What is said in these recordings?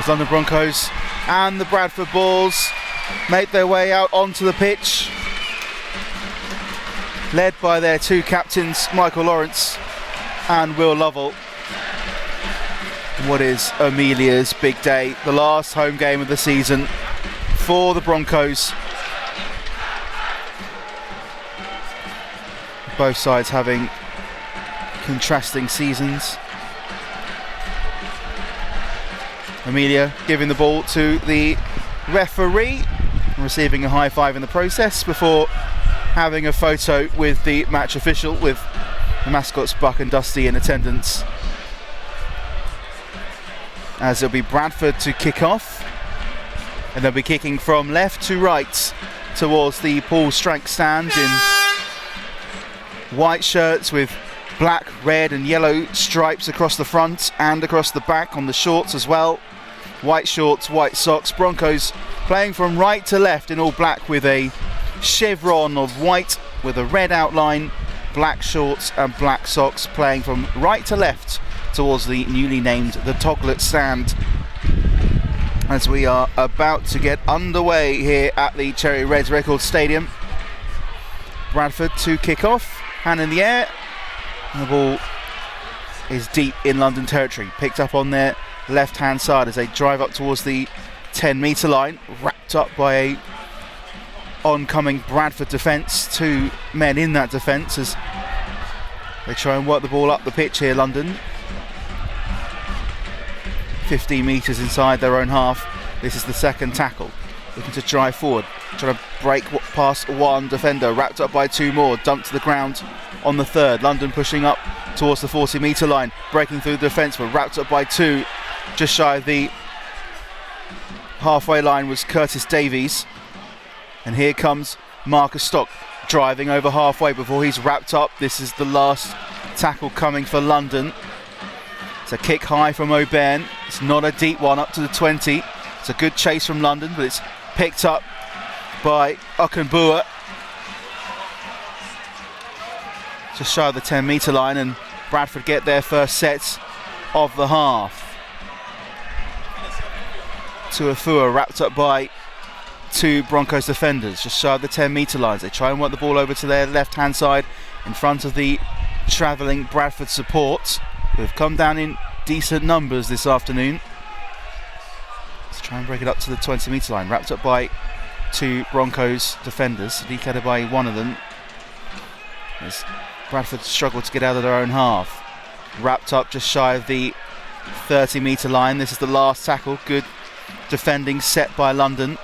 as London Broncos and the Bradford Bulls make their way out onto the pitch, led by their two captains, Michael Lawrence and Will Lovell. What is Amelia's big day, the last home game of the season for the Broncos. Both sides having contrasting seasons. Amelia giving the ball to the referee, receiving a high five in the process before having a photo with the match official, with the mascots Buck and Dusty in attendance. As it'll be Bradford to kick off, and they'll be kicking from left to right towards the Paul Strank stand in white shirts with black, red and yellow stripes across the front and across the back on the shorts as well. White shorts, white socks. Broncos playing from right to left in all black with a chevron of white with a red outline, black shorts and black socks, playing from right to left towards the newly named the Toglet stand, as we are about to get underway here at the Cherry Reds Records Stadium. Bradford to kick off, hand in the air, and the ball is deep in London territory, picked up on their left hand side as they drive up towards the 10-metre line, wrapped up by a oncoming Bradford defence. Two men in that defence as they try and work the ball up the pitch here, London. 15 metres inside their own half. This is the second tackle, looking to drive forward, trying to break past one defender, wrapped up by two more, dumped to the ground on the third. London pushing up towards the 40-metre line, breaking through the defence, but wrapped up by two. Just shy of the halfway line was Curtis Davies, and here comes Marcus Stock driving over halfway before he's wrapped up. This is the last tackle coming for London. It's a kick high from O'Byrne. It's not a deep one, up to the 20. It's a good chase from London, but it's picked up by Okunbua just shy of the 10-metre line, and Bradford get their first set of the half. Tuafua wrapped up by two Broncos defenders just shy of the 10-metre lines. They try and work the ball over to their left-hand side in front of the travelling Bradford support, who have come down in decent numbers this afternoon. Let's try and break it up to the 20-metre line, wrapped up by two Broncos defenders, Sadiq Adebayi one of them, as Bradford struggle to get out of their own half. Wrapped up just shy of the 30-metre line. This is the last tackle. Good defending set by London.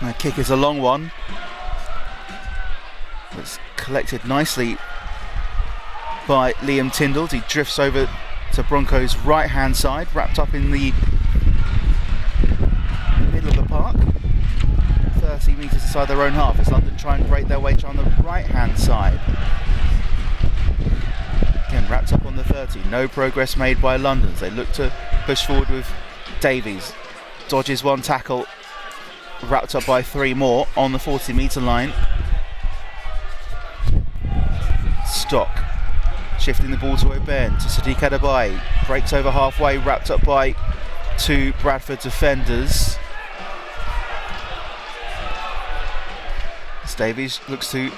And the kick is a long one. It's collected nicely by Liam Tyndall. He drifts over to Broncos' right-hand side, wrapped up in the middle of the park. 30 metres inside their own half as London try and break their way on the right-hand side. Again, wrapped up on the 30. No progress made by London as they look to push forward with Davies. Dodges one tackle, wrapped up by three more on the 40-metre line. Stock shifting the ball to O'Byrne, to Sadiq Adebayi. Breaks over halfway, wrapped up by two Bradford defenders. Davies looks to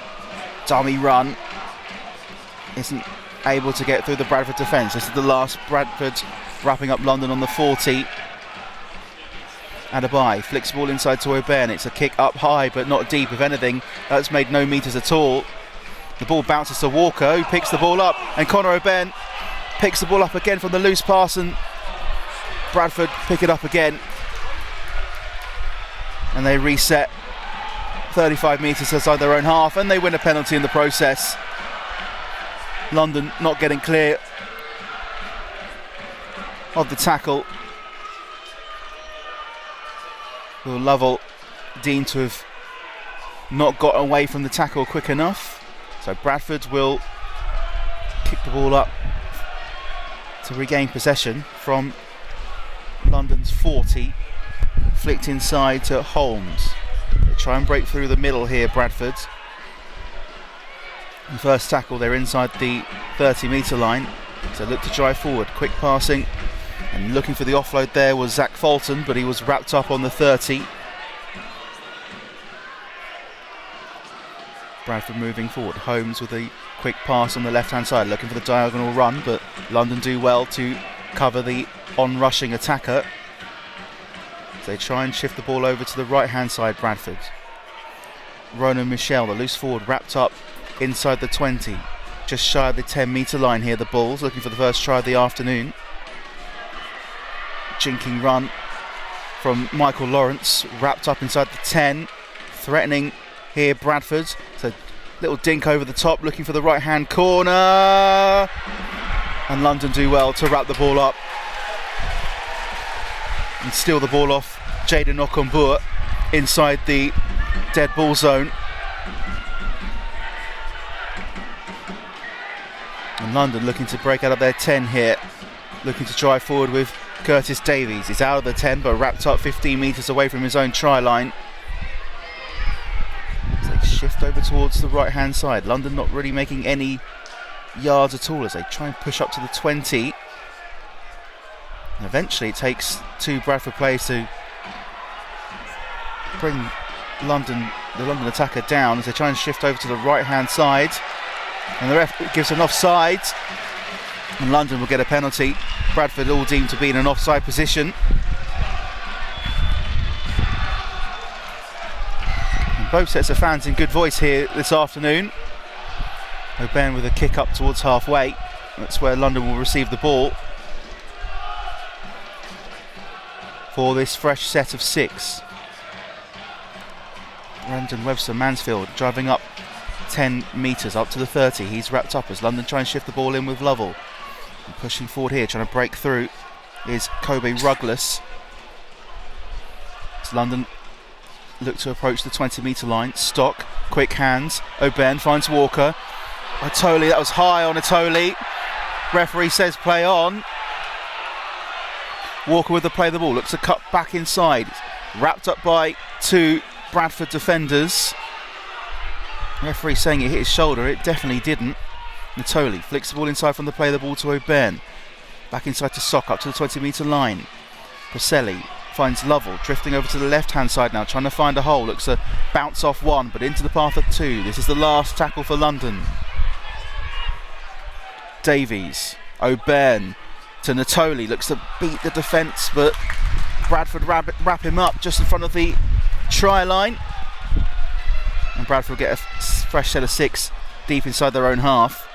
dummy run, isn't able to get through the Bradford defence. This is the last Bradford wrapping up London on the 40. Adebayi flicks the ball inside to O'Byrne. It's a kick up high but not deep. If anything, that's made no metres at all. The ball bounces to Walker, who picks the ball up, and Connor O'Byrne picks the ball up again from the loose pass, and Bradford pick it up again, and they reset 35 metres outside their own half, and they win a penalty in the process. London not getting clear of the tackle. Will Lovell deemed to have not got away from the tackle quick enough, so Bradford will kick the ball up to regain possession from London's 40, flicked inside to Holmes. They try and break through the middle here, Bradford. The first tackle, they're inside the 30-metre line, so look to drive forward. Quick passing And looking for the offload there was Zach Fulton, but he was wrapped up on the 30. Bradford moving forward. Holmes with a quick pass on the left-hand side, looking for the diagonal run, but London do well to cover the on-rushing attacker. So they try and shift the ball over to the right-hand side, Bradford. Ronan Michel, the loose forward, wrapped up inside the 20. Just shy of the 10-metre line here, the Bulls, looking for the first try of the afternoon. Jinking run from Michael Lawrence, wrapped up inside the 10, threatening here Bradford. So little dink over the top, looking for the right-hand corner. And London do well to wrap the ball up and steal the ball off Jaden Okombua inside the dead ball zone. And London looking to break out of their 10 here, looking to drive forward with Curtis Davies. He's out of the 10 but wrapped up 15 metres away from his own try line. So they shift over towards the right hand side. London not really making any yards at all as they try and push up to the 20. And eventually it takes two Bradford players to bring the London attacker down as they try and shift over to the right hand side. And the ref gives an offside, and London will get a penalty. Bradford all deemed to be in an offside position. And both sets of fans in good voice here this afternoon. O'Brien with a kick up towards halfway. That's where London will receive the ball for this fresh set of 6. Brandon Webster Mansfield driving up 10 metres up to the 30. He's wrapped up as London try and shift the ball in with Lovell. And pushing forward here, trying to break through is Kobe Rugless. As London look to approach the 20-metre line. Stock, quick hands. O'Ben finds Walker. Atoli, that was high on Atoli. Referee says play on. Walker with the play of the ball, looks to cut back inside. Wrapped up by 2 Bradford defenders. Referee saying it hit his shoulder, it definitely didn't. Natoli flicks the ball inside from the play of the ball to O'Ben. Back inside to Sock, up to the 20-metre line. Pacelli finds Lovell, drifting over to the left-hand side now, trying to find a hole. Looks to bounce off 1, but into the path of 2. This is the last tackle for London. Davies, O'Ben to Natoli, looks to beat the defence, but Bradford wrap him up just in front of the try line. And Bradford will get a fresh set of 6 deep inside their own half.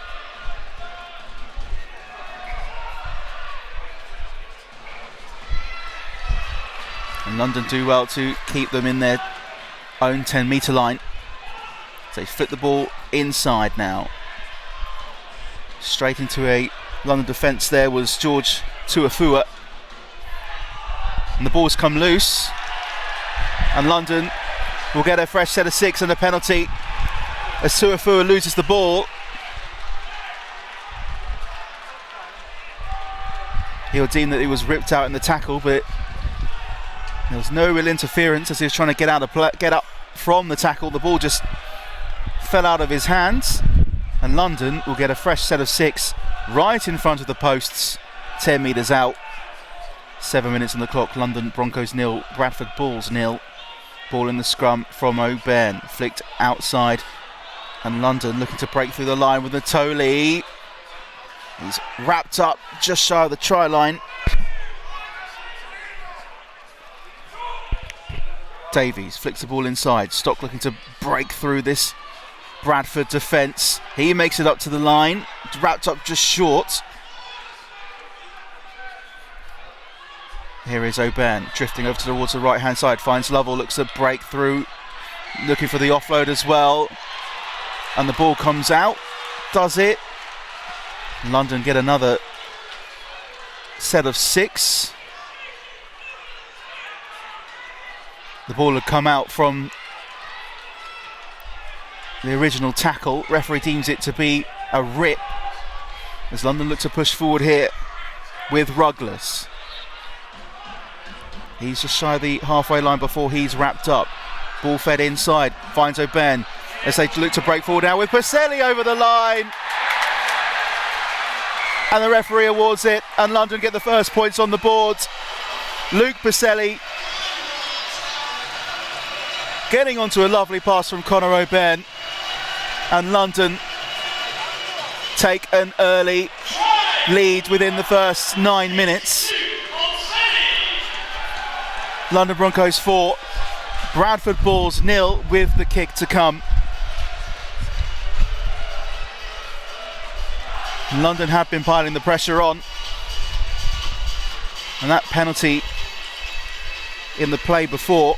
And London do well to keep them in their own 10-metre line. So they flip the ball inside now. Straight into a London defence there was George Tuafua. And the ball's come loose. And London will get a fresh set of 6 and a penalty as Tuafua loses the ball. He'll deem that he was ripped out in the tackle, but there was no real interference as he was trying to get up from the tackle. The ball just fell out of his hands, and London will get a fresh set of 6 right in front of the posts, 10 metres out. 7 minutes on the clock. London Broncos 0, Bradford Bulls 0. Ball in the scrum from O'Ben, flicked outside, and London looking to break through the line with Natoli. He's wrapped up just shy of the try line. Davies flicks the ball inside. Stock looking to break through this Bradford defence. He makes it up to the line, wrapped up just short. Here is O'Ben drifting over towards the right hand side, finds Lovell, looks to break through, looking for the offload as well, and the ball comes out, does it. London get another set of 6. The ball had come out from the original tackle. Referee deems it to be a rip as London look to push forward here with Rugless. He's just shy of the halfway line before he's wrapped up. Ball fed inside, finds O'Ben as they look to break forward now with Pacelli over the line. And the referee awards it, and London get the first points on the board. Luke Pacelli getting onto a lovely pass from Conor O'Byrne, and London take an early lead within the first 9 minutes. London Broncos 4, Bradford Bulls 0 with the kick to come. London have been piling the pressure on, and that penalty in the play before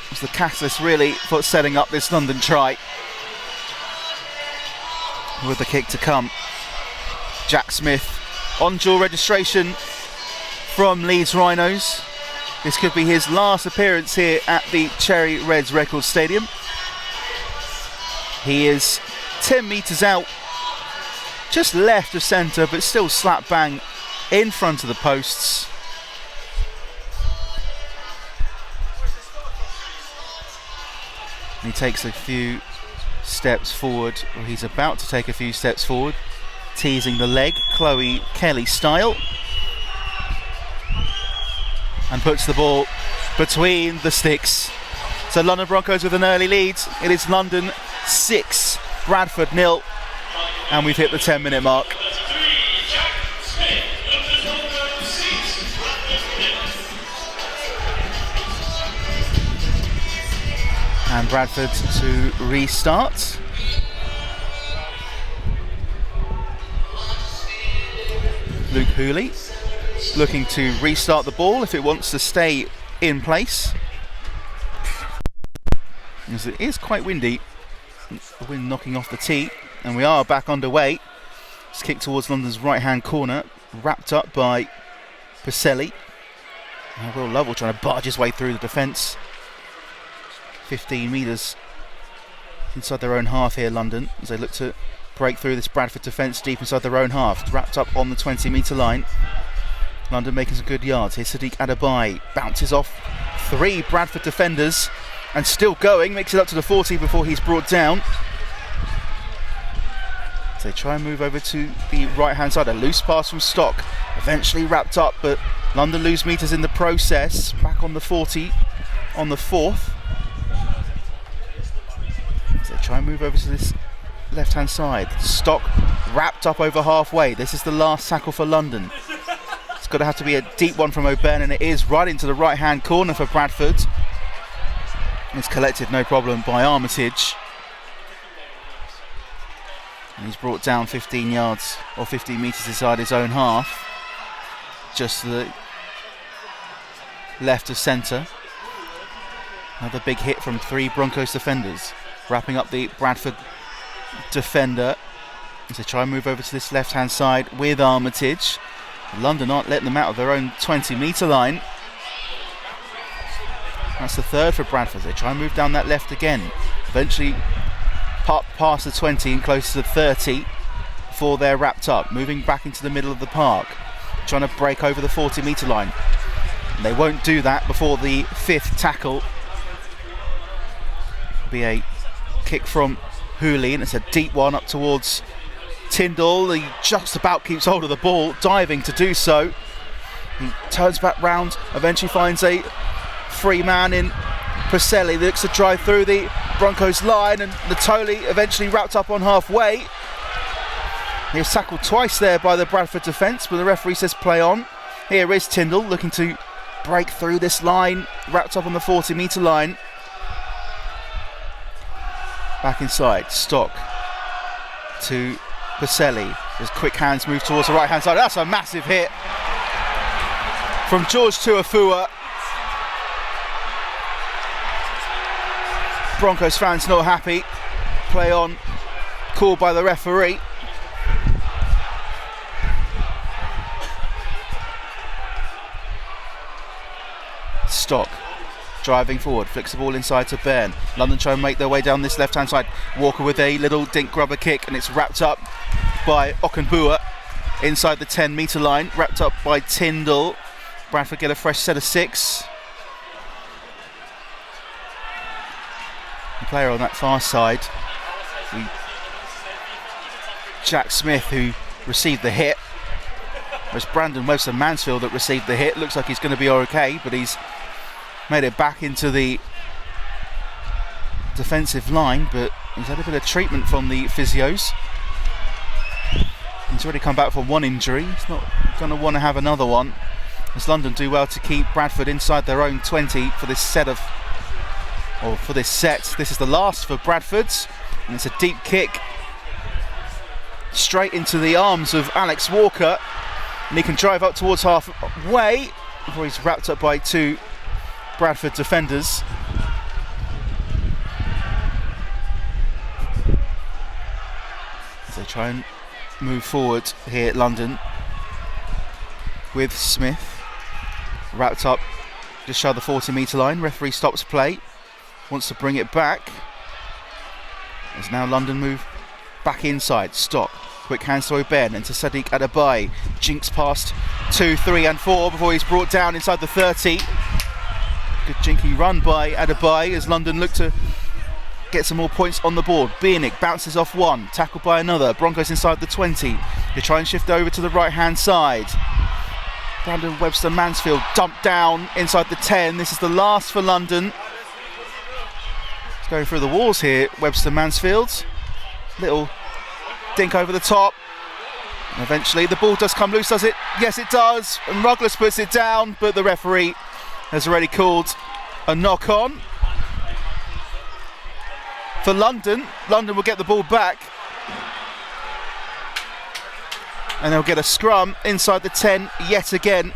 was the catalyst really for setting up this London try. With the kick to come, Jack Smith on dual registration from Leeds Rhinos. This could be his last appearance here at the Cherry Reds Records Stadium. He is 10 metres out, just left of centre, but still slap bang in front of the posts. He takes a few steps forward, or he's about to take a few steps forward, teasing the leg, Chloe Kelly style, and puts the ball between the sticks. So London Broncos with an early lead. It is London 6, Bradford 0, and we've hit the 10-minute mark. And Bradford to restart. Luke Hooley looking to restart the ball if it wants to stay in place, as it is quite windy. The wind knocking off the tee, and we are back underway. It's kicked towards London's right hand corner, wrapped up by Pacelli. Will Lovell trying to barge his way through the defence. 15 metres inside their own half here, London, as they look to break through this Bradford defence deep inside their own half. Wrapped up on the 20-metre line. London making some good yards. Here's Sadiq Adebayi, bounces off 3 Bradford defenders and still going, makes it up to the 40 before he's brought down. So they try and move over to the right hand side. A loose pass from Stock, eventually wrapped up, but London lose metres in the process. Back on the 40 on the 4th. So they try and move over to this left hand side. Stock wrapped up over halfway. This is the last tackle for London. It's got to have to be a deep one from O'Byrne, and it is right into the right hand corner for Bradford. It's collected no problem by Armitage, and he's brought down 15 yards or 15 metres inside his own half, just to the left of centre. Another big hit from 3 Broncos defenders, wrapping up the Bradford defender as they try and move over to this left hand side with Armitage. London aren't letting them out of their own 20-metre line. That's the 3rd for Bradford. They try and move down that left again, eventually past the 20 and close to the 30 before they're wrapped up, moving back into the middle of the park, trying to break over the 40-metre line. And they won't do that before the 5th tackle. It'll be a kick from Hooley, and it's a deep one up towards Tyndall. He just about keeps hold of the ball, diving to do so. He turns back round, eventually finds a free man in Pacelli. Looks to drive through the Broncos line, and Natoli eventually wrapped up on halfway. He was tackled twice there by the Bradford defence, but the referee says play on. Here is Tyndall looking to break through this line, wrapped up on the 40-metre line. Back inside, Stock to Pacelli. His quick hands move towards the right hand side. That's a massive hit from George Tuafua. Broncos fans not happy. Play on, called by the referee. Stock driving forward, flicks the ball inside to Byrne. London try and make their way down this left hand side. Walker with a little dink grubber kick, and it's wrapped up by Okunbua inside the 10-metre line, wrapped up by Tyndall. Bradford get a fresh set of 6. The player on that far side, Jack Smith, who received the hit. It was Brandon Webster-Mansfield that received the hit. Looks like he's going to be okay, but he's made it back into the defensive line, but he's had a bit of treatment from the physios. He's already come back from one injury. He's not going to want to have another one, as London do well to keep Bradford inside their own 20 for this set. This is the last for Bradford's, and it's a deep kick straight into the arms of Alex Walker, and he can drive up towards halfway before he's wrapped up by two Bradford defenders. So try and move forward here at London with Smith wrapped up just shy of the 40-metre line. Referee stops play, wants to bring it back, as now London move back inside. Stock, quick hands to O'Ben and to Sadiq Adebayi. Jinks past 2, 3 and 4 before he's brought down inside the 30. Good jinky run by Adebayi as London look to get some more points on the board. Bieniek bounces off one, tackled by another. Broncos inside the 20. They try and shift over to the right hand side. Brandon Webster-Mansfield dumped down inside the 10. This is the last for London. It's going through the walls here, Webster-Mansfield. Little dink over the top. And eventually the ball does come loose, does it? Yes, it does. And Ruggles puts it down, but the referee has already called a knock on. For London will get the ball back, and they'll get a scrum inside the 10 yet again.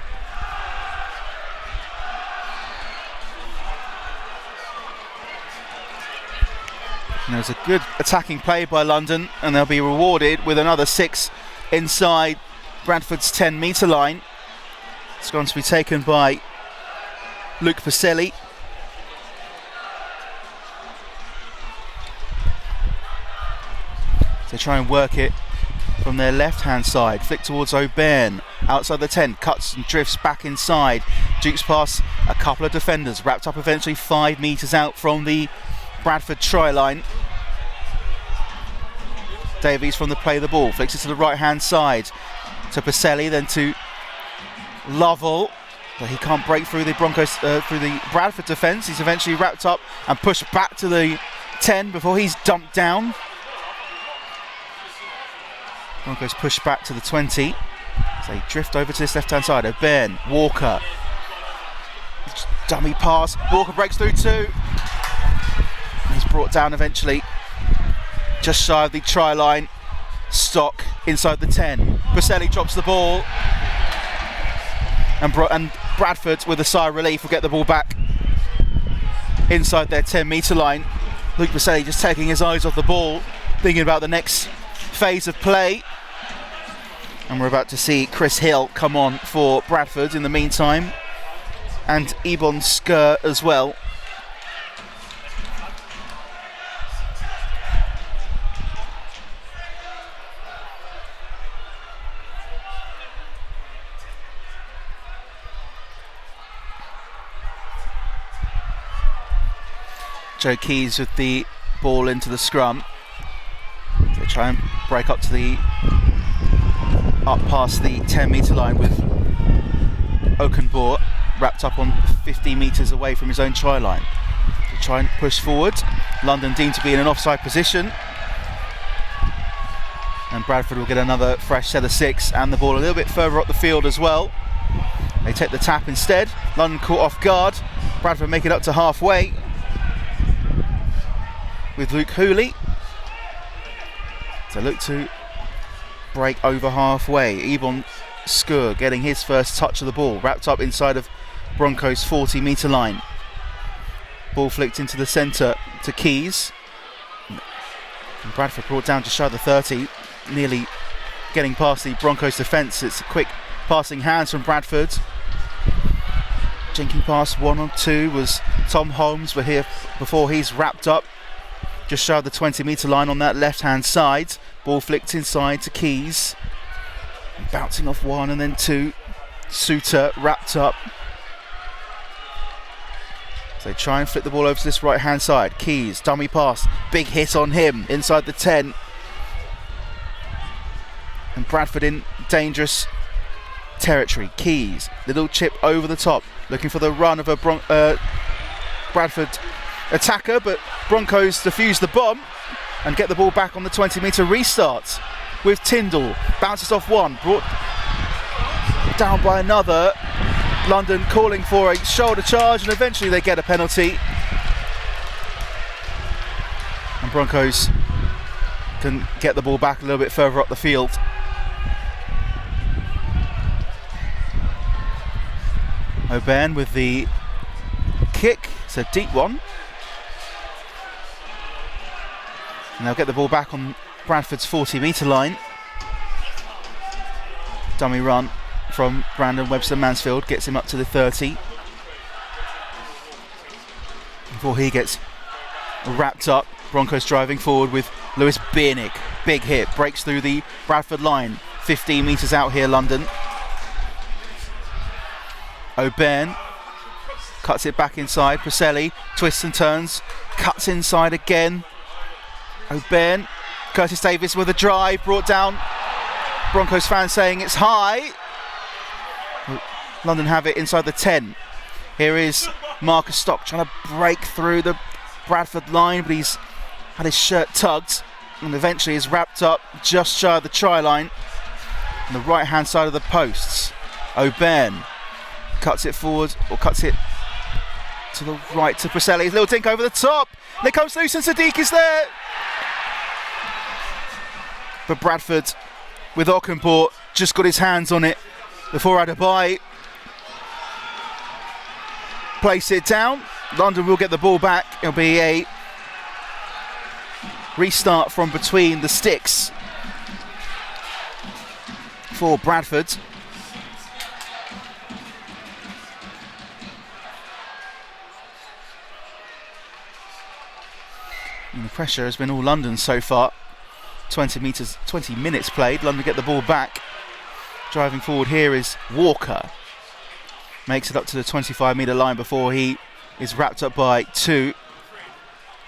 And there's a good attacking play by London, and they'll be rewarded with another 6 inside Bradford's 10-metre line. It's going to be taken by Luke Pacelli. They try and work it from their left-hand side. Flick towards O'Ben. Outside the 10. Cuts and drifts back inside. Dukes past a couple of defenders. Wrapped up eventually 5 metres out from the Bradford try line. Davies from the play of the ball. Flicks it to the right-hand side. To Pacelli, then to Lovell. But he can't break through the through the Bradford defence. He's eventually wrapped up and pushed back to the 10 before he's dumped down. Broncos push back to the 20. So they drift over to this left-hand side. O'Ben, Walker. Dummy pass. Walker breaks through 2. He's brought down eventually. Just shy of the try line. Stock inside the 10. Pacelli drops the ball. And Bradford, with a sigh of relief, will get the ball back inside their 10-metre line. Luke Pacelli just taking his eyes off the ball, thinking about the next phase of play. And we're about to see Chris Hill come on for Bradford in the meantime, and Ebon Skur as well. Joe Keys with the ball into the scrum. They try and break up past the 10-metre line with Okunbor wrapped up on 50 metres away from his own try line. They try and push forward. London deemed to be in an offside position, and Bradford will get another fresh set of 6 and the ball a little bit further up the field as well. They take the tap instead. London caught off guard. Bradford make it up to halfway with Luke Hooley. So look to break over halfway. Ebon Skur getting his first touch of the ball, wrapped up inside of Broncos' 40-metre line. Ball flicked into the centre to Keys. And Bradford brought down just shy of the 30, nearly getting past the Broncos' defence. It's a quick passing hands from Bradford. Jinking past 1 or 2 was Tom Holmes, but here before he's wrapped up just shy of the 20-metre line on that left-hand side. Ball flicked inside to Keys. Bouncing off 1 and then 2. Suter wrapped up. So they try and flip the ball over to this right-hand side. Keys, dummy pass. Big hit on him inside the 10. And Bradford in dangerous territory. Keys, little chip over the top, looking for the run of a Bradford attacker, but Broncos defuse the bomb and get the ball back on the 20-metre restart with Tyndall. Bounces off one, brought down by another. London calling for a shoulder charge, and eventually they get a penalty. And Broncos can get the ball back a little bit further up the field. O'Byrne with the kick, it's a deep one. And they'll get the ball back on Bradford's 40-metre line. Dummy run from Brandon Webster-Mansfield gets him up to the 30. Before he gets wrapped up, Broncos driving forward with Lewis Biernick. Big hit, breaks through the Bradford line. 15 metres out here, London. O'Byrne cuts it back inside. Preselli twists and turns, cuts inside again. O'Byrne, Curtis Davis with a drive, brought down. Broncos fans saying it's high. London have it inside the 10. Here is Marcus Stock trying to break through the Bradford line, but he's had his shirt tugged and eventually is wrapped up just shy of the try line on the right hand side of the posts. O'Byrne cuts it forward, or cuts it to the right to Preselli. Little dink over the top. And it comes loose and Sadiq is there. But Bradford with Ockenport just got his hands on it before Adebayo place it down. London will get the ball back. It'll be a restart from between the sticks for Bradford. And the pressure has been all London so far. 20 minutes played. London get the ball back. Driving forward here is Walker. Makes it up to the 25-metre line before he is wrapped up by two.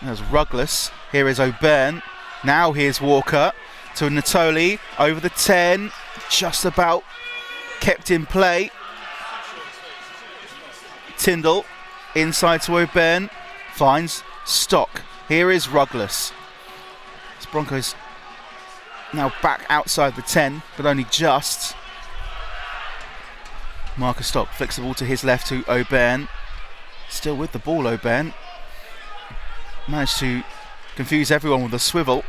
There's Rugless. Here is O'Byrne. Now here's Walker to Natoli over the 10. Just about kept in play. Tyndall inside to O'Byrne. Finds Stock. Here is Rugless. It's Broncos now back outside the 10, but only just. Marcus Stock flicks the ball to his left to O'Byrne. Still with the ball, O'Byrne. Managed to confuse everyone with a swivel.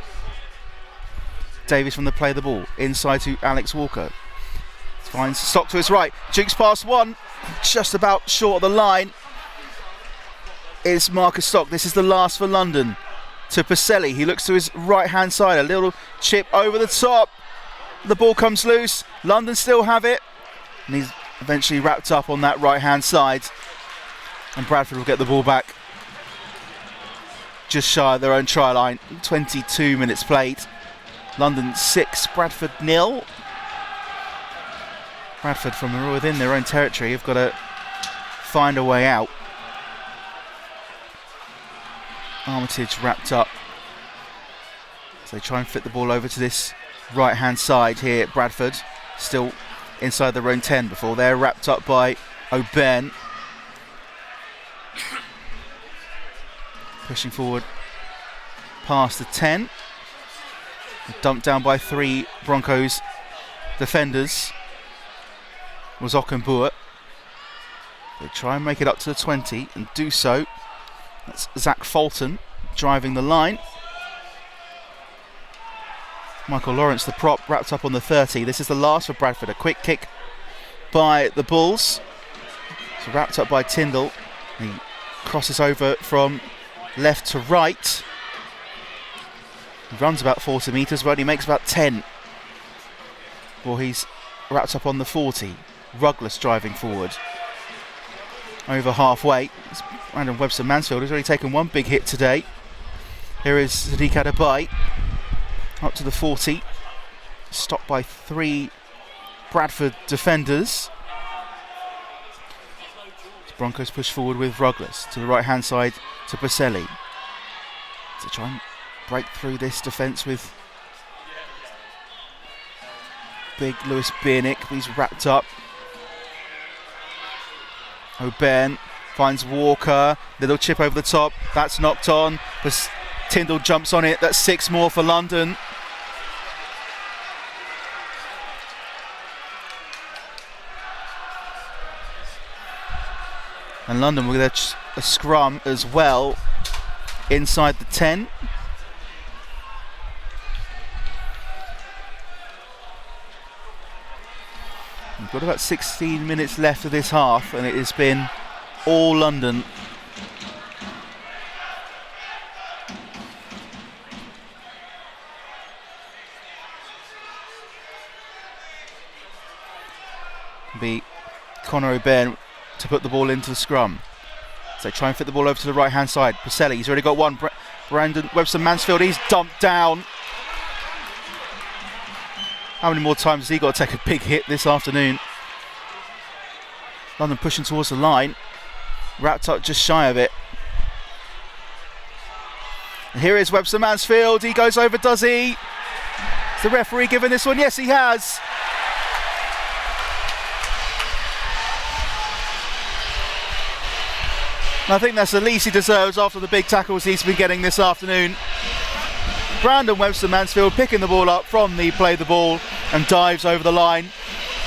Davies from the play of the ball. Inside to Alex Walker. Finds Stock to his right. Jukes past one. Just about short of the line is Marcus Stock. This is the last for London. To Preselli. He looks to his right hand side. A little chip over the top. The ball comes loose. London still have it. And he's eventually wrapped up on that right hand side. And Bradford will get the ball back just shy of their own try line. 22 minutes played. London 6, Bradford 0. Bradford from within their own territory have got to find a way out. Armitage wrapped up. So they try and flip the ball over to this right hand side here at Bradford. Still inside their own 10 before they're wrapped up by O'Byrne. Pushing forward past the 10. Dumped down by 3 Broncos defenders was Ockenboer. They try and make it up to the 20 and do so. That's Zach Fulton driving the line. Michael Lawrence, the prop, wrapped up on the 30. This is the last for Bradford. A quick kick by the Bulls. So wrapped up by Tyndall. He crosses over from left to right. He runs about 40 metres, but he makes about 10. Well, he's wrapped up on the 40. Rugless driving forward. Over halfway. Brandon Webster-Mansfield has already taken one big hit today. Here is Sadiq Adebayo. Up to the 40. Stopped by 3 Bradford defenders. Broncos push forward with Rugless to the right hand side to Preselli. To try and break through this defence with big Lewis Biernick. He's wrapped up. O'Byrne finds Walker. Little chip over the top. That's knocked on. Tyndall jumps on it. That's 6 more for London. And London will get a scrum as well inside the 10. We've got about 16 minutes left of this half, and it has been all London. Be Connor O'Byrne to put the ball into the scrum. So try and fit the ball over to the right hand side. Pacelli, he's already got one. Brandon Webster-Mansfield, he's dumped down. How many more times has he got to take a big hit this afternoon? London pushing towards the line. Wrapped up just shy of it. And here is Webster-Mansfield. He goes over, does he? Is the referee giving this one? Yes, he has. And I think that's the least he deserves after the big tackles he's been getting this afternoon. Brandon Webster-Mansfield picking the ball up from the play the ball and dives over the line,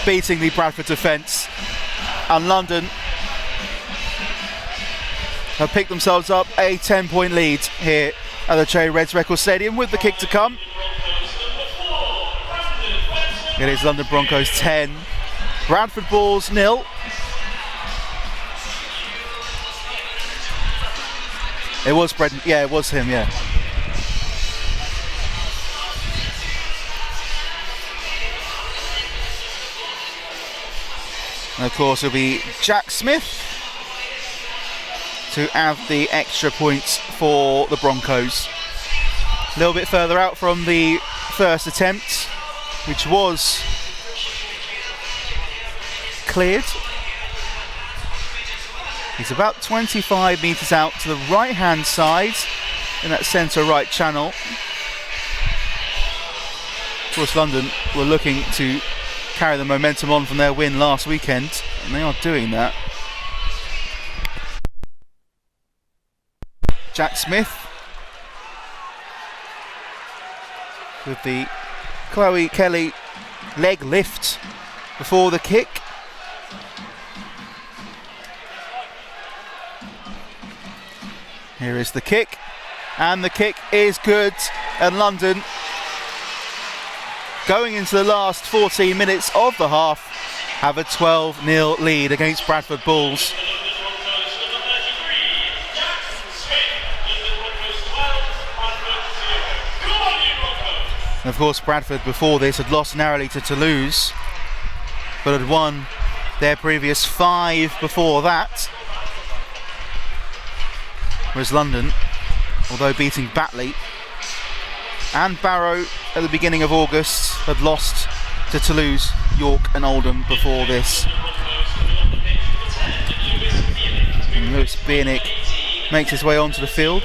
beating the Bradford defence. And London have picked themselves up a 10-point lead here at the Cherry Reds Record Stadium with the kick to come. It is London Broncos 10, Bradford Bulls 0. It was Brendan, yeah, it was him, yeah. And of course it'll be Jack Smith to add the extra points for the Broncos. A little bit further out from the first attempt, which was cleared. He's about 25 metres out to the right hand side in that centre right channel. Of course London were looking to carry the momentum on from their win last weekend, and they are doing that. Jack Smith with the Chloe Kelly leg lift before the kick. Here is the kick, and the kick is good, and London, going into the last 14 minutes of the half, have a 12-0 lead against Bradford Bulls. And of course Bradford before this had lost narrowly to Toulouse, but had won their previous 5 before that. Whereas London, although beating Batley and Barrow at the beginning of August, had lost to Toulouse, York and Oldham before this. And Lewis Biernick makes his way onto the field.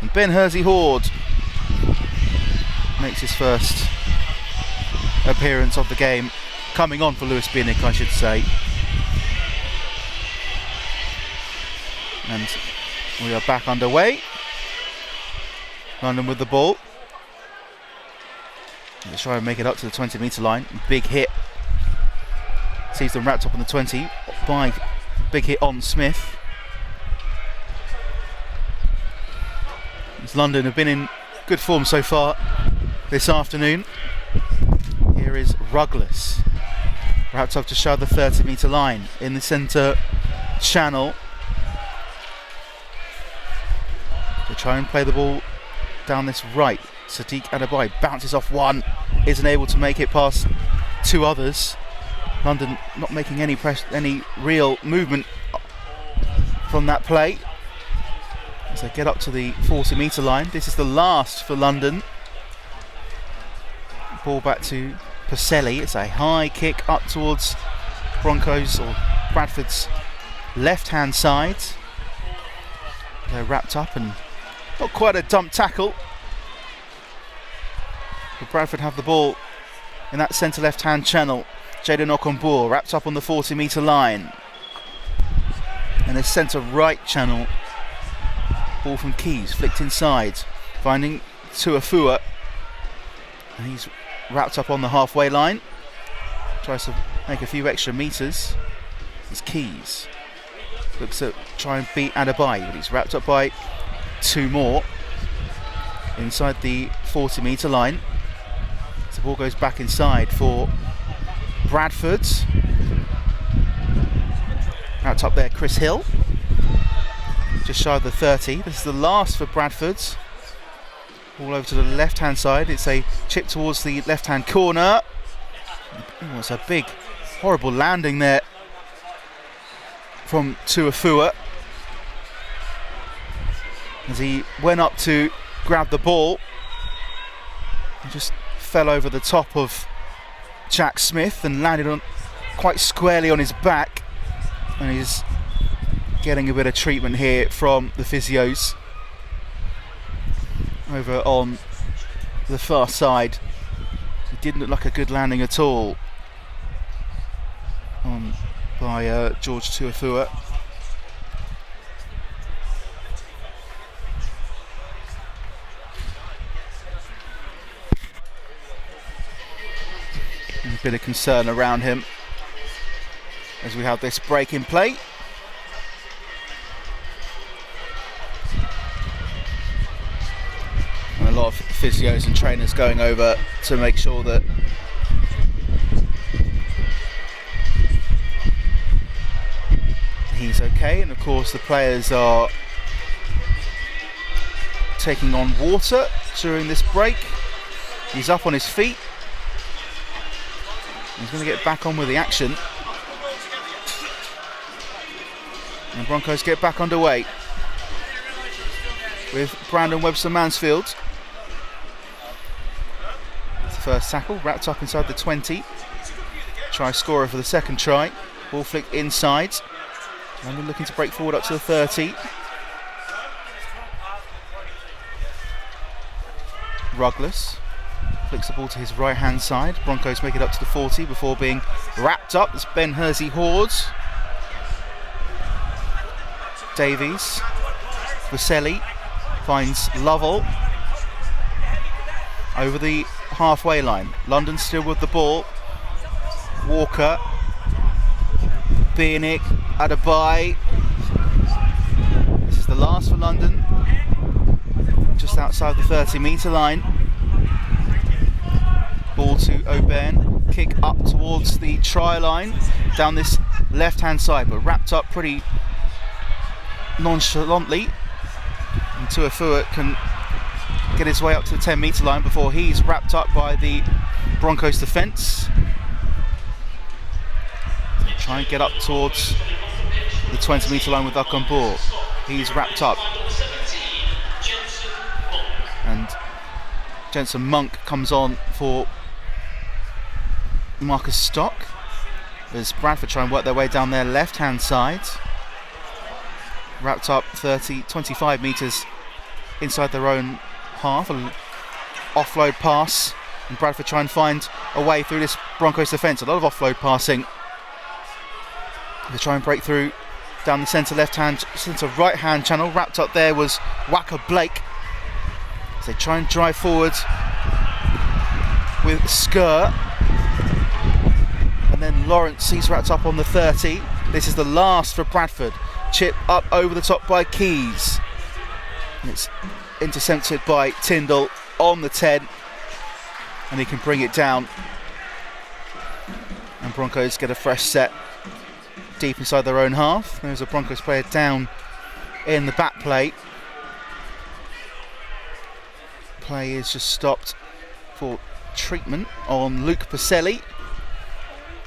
And Ben Hersey-Horde makes his first appearance of the game, coming on for Lewis Biernick, I should say. And we are back underway. London with the ball. Let's try and make it up to the 20-metre line. Big hit. Sees them wrapped up on the 20 by big hit on Smith. As London have been in good form so far this afternoon. Here is Rugless. Wrapped up to show the 30-metre line in the centre channel. To try and play the ball down this right. Sadiq Adabai bounces off one, isn't able to make it past 2 others. London not making any real movement from that play as they get up to the 40-metre line. This is the last for London. Ball back to Pacelli. It's a high kick up towards Broncos or Bradford's left-hand side. They're wrapped up and not quite a dump tackle. But Bradford have the ball in that centre left hand channel. Jaden Okonbor wrapped up on the 40 metre line. And the centre right channel, ball from Keys, flicked inside, finding Tuafua. And he's wrapped up on the halfway line. Tries to make a few extra metres. It's Keys. Looks to try and beat Adebayo, but he's wrapped up by 2 more inside the 40 metre line. So the ball goes back inside for Bradford. Out up there, Chris Hill, just shy of the 30. This is the last for Bradford. All over to the left hand side. It's a chip towards the left hand corner. Oh, it's a big, horrible landing there from Tuafua as he went up to grab the ball. He just fell over the top of Jack Smith and landed on quite squarely on his back. And he's getting a bit of treatment here from the physios over on the far side. It didn't look like a good landing at all by George Tuafua. A bit of concern around him as we have this break in play. And a lot of physios and trainers going over to make sure that he's okay. And of course the players are taking on water during this break. He's up on his feet. He's going to get back on with the action. And the Broncos get back underway with Brandon Webster-Mansfield. That's the first tackle, wrapped up inside the 20. Try scorer for the second try. Ball flick inside. London looking to break forward up to the 30. Rugless flicks the ball to his right hand side. Broncos make it up to the 40 before being wrapped up. It's Ben Hersey-Horde. Davies, Vaselli finds Lovell over the halfway line. London still with the ball. Walker, Bieniek, Adebayo. This is the last for London, just outside the 30 metre line. Ball to Oben, kick up towards the try line down this left hand side, but wrapped up pretty nonchalantly. And Tuafua can get his way up to the 10 metre line before he's wrapped up by the Broncos defence. Try and get up towards the 20 metre line with Okonbor. He's wrapped up. And Jensen Monk comes on for Marcus Stock as Bradford try and work their way down their left hand side. Wrapped up 25 metres inside their own half. An offload pass, and Bradford try and find a way through this Broncos defence. A lot of offload passing. They try and break through down the centre right hand channel. Wrapped up there was Wacker Blake as they try and drive forward with Skur. And then Lawrence, he's wrapped up on the 30. This is the last for Bradford. Chip up over the top by Keys. And it's intercepted by Tyndall on the 10. And he can bring it down. And Broncos get a fresh set deep inside their own half. There's a Broncos player down in the back plate. Play is just stopped for treatment on Luke Pacelli,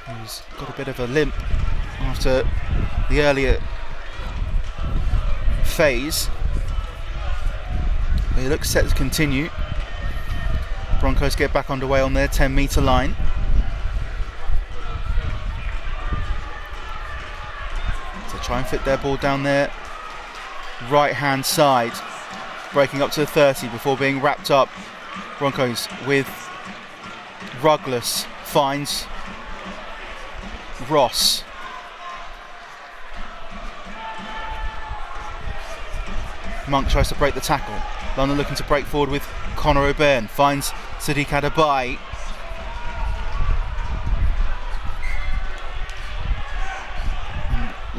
who's got a bit of a limp after the earlier phase. But he looks set to continue. Broncos get back underway on their 10 metre line. So try and fit their ball down their right hand side, breaking up to the 30 before being wrapped up. Broncos with Rugless finds Ross. Monk tries to break the tackle. London looking to break forward with Conor O'Byrne. Finds Sadiq Adebayi.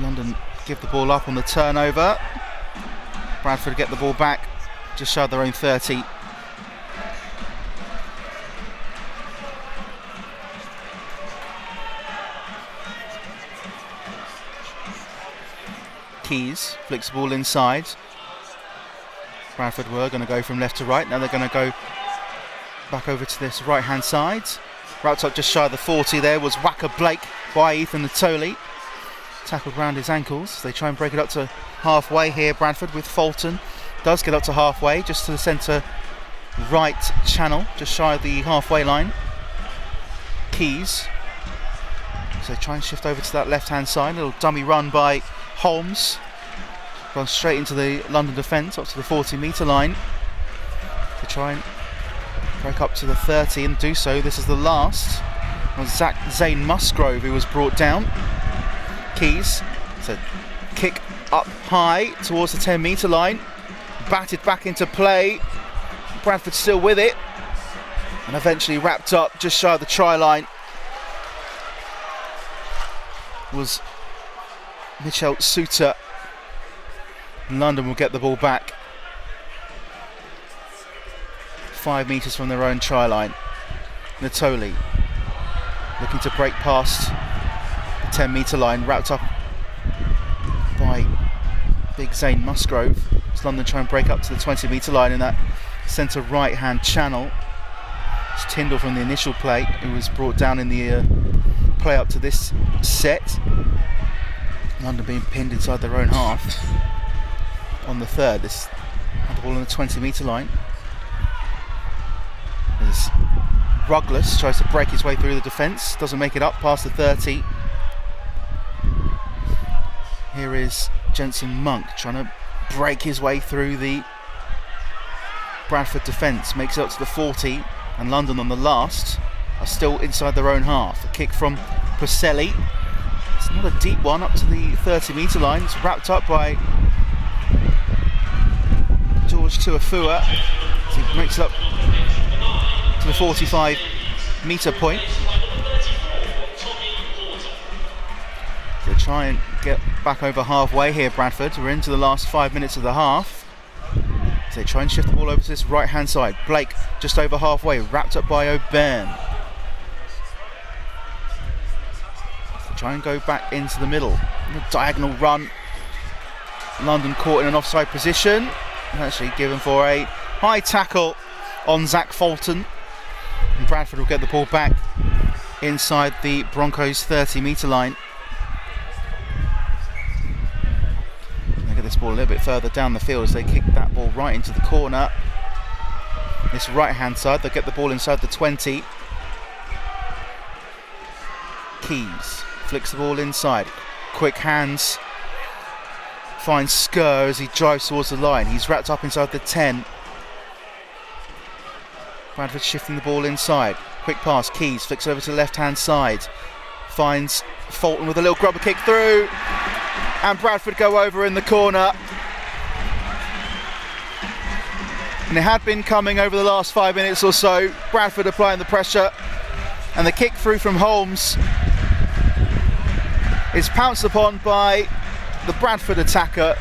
London give the ball up on the turnover. Bradford get the ball back just shy of their own 30. Keys flicks the ball inside. Bradford were going to go from left to right. Now they're going to go back over to this right hand side. Wrapped up just shy of the 40 there was Waka Blake by Ethan Natoli. Tackled round his ankles. They try and break it up to halfway here. Bradford with Fulton. Does get up to halfway, just to the centre right channel, just shy of the halfway line. Keys. So they try and shift over to that left hand side. Little dummy run by Holmes. Runs straight into the London defence, up to the 40-metre line. They try and break up to the 30 and do so. This is the last. It was Zane Musgrove who was brought down. Keys. So kick up high towards the 10-metre line. Batted back into play. Bradford still with it. And eventually wrapped up just shy of the try line. Was Michel Suter. London will get the ball back 5 metres from their own try line. Natoli looking to break past the 10-metre line, wrapped up by big Zane Musgrove. As London try and break up to the 20-metre line in that centre right hand channel. It's Tyndall from the initial play who was brought down in the play up to this set. London being pinned inside their own half on the third. This had the ball on the 20-metre line. As Ruggless tries to break his way through the defence, doesn't make it up past the 30. Here is Jensen Monk trying to break his way through the Bradford defence, makes it up to the 40, and London on the last are still inside their own half. A kick from Preselli. It's not a deep one, up to the 30-metre line. It's wrapped up by George Tuafua. So he makes it up to the 45-metre point. They try and get back over halfway here, Bradford. We're into the last 5 minutes of the half. So they try and shift the ball over to this right-hand side. Blake just over halfway, wrapped up by O'Byrne. They try and go back into the middle. The diagonal run. London caught in an offside position. Actually given for a high tackle on Zach Fulton. And Bradford will get the ball back inside the Broncos 30-metre line. This ball a little bit further down the field as they kick that ball right into the corner. This right hand side, they'll get the ball inside the 20. Keys flicks the ball inside, quick hands, finds Skur as he drives towards the line. He's wrapped up inside the 10. Bradford shifting the ball inside, quick pass, Keys flicks over to the left hand side, finds Fulton with a little grubber kick through. And Bradford go over in the corner. And it had been coming over the last 5 minutes or so. Bradford applying the pressure. And the kick through from Holmes is pounced upon by the Bradford attacker.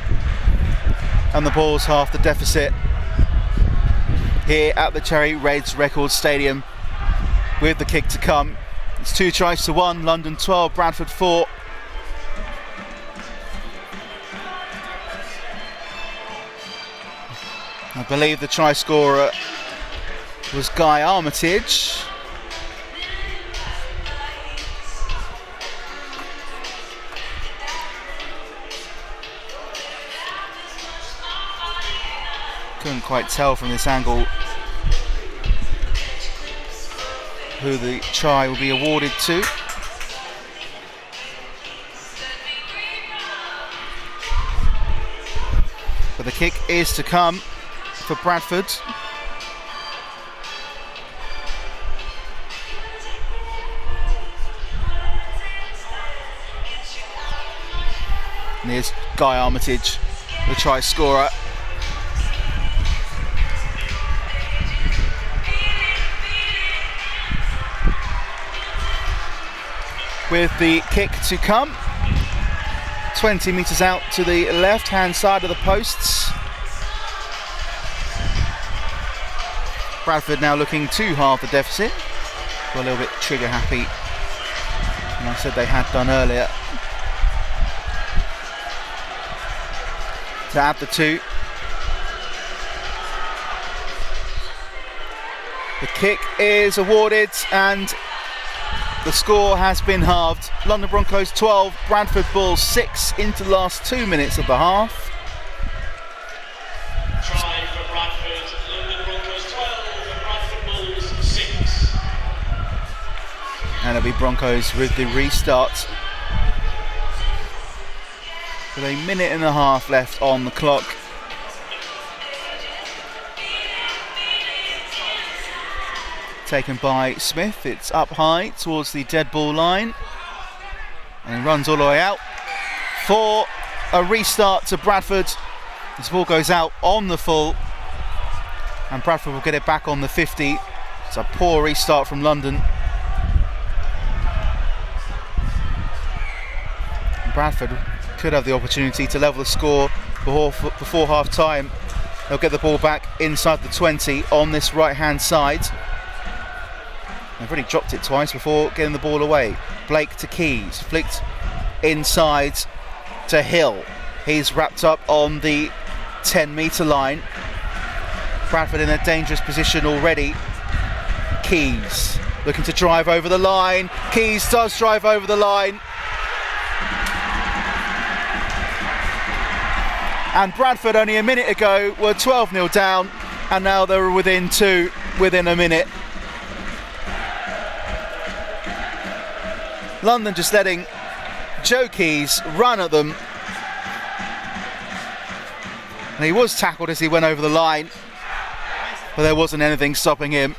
And the Bulls half the deficit here at the Cherry Reds Records Stadium with the kick to come. It's 2-1, London 12, Bradford 4. I believe the try scorer was Guy Armitage. Couldn't quite tell from this angle who the try will be awarded to. But the kick is to come for Bradford. And here's Guy Armitage, the try scorer. With the kick to come, 20 metres out to the left-hand side of the posts. Bradford now looking to halve the deficit. Got a little bit trigger happy, and I said they had done earlier. To add the 2. The kick is awarded and the score has been halved. London Broncos 12, Bradford Bulls 6 into the last 2 minutes of the half. Try for Bradford, London Broncos 12, Bradford Bulls 6. And it'll be Broncos with the restart. With a minute and a half left on the clock. Taken by Smith, it's up high towards the dead ball line and runs all the way out for a restart to Bradford. This ball goes out on the full and Bradford will get it back on the 50. It's a poor restart from London. And Bradford could have the opportunity to level the score before half time. They'll get the ball back inside the 20 on this right hand side. They've already dropped it twice before getting the ball away. Blake to Keys, flicked inside to Hill. He's wrapped up on the 10-metre line. Bradford in a dangerous position already. Keys looking to drive over the line. Keys does drive over the line. And Bradford only a minute ago were 12-0 down and now they're within 2 within a minute. London just letting Joe Keys run at them. And he was tackled as he went over the line, but there wasn't anything stopping him.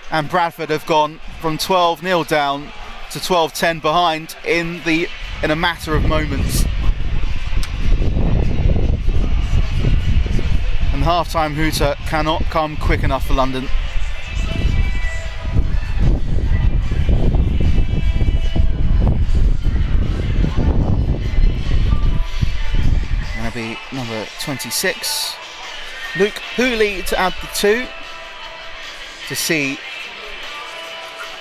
And Bradford have gone from 12-0 down to 12-10 behind in a matter of moments. And the half-time hooter cannot come quick enough for London. Be number 26, Luke Hooley to add the 2 to see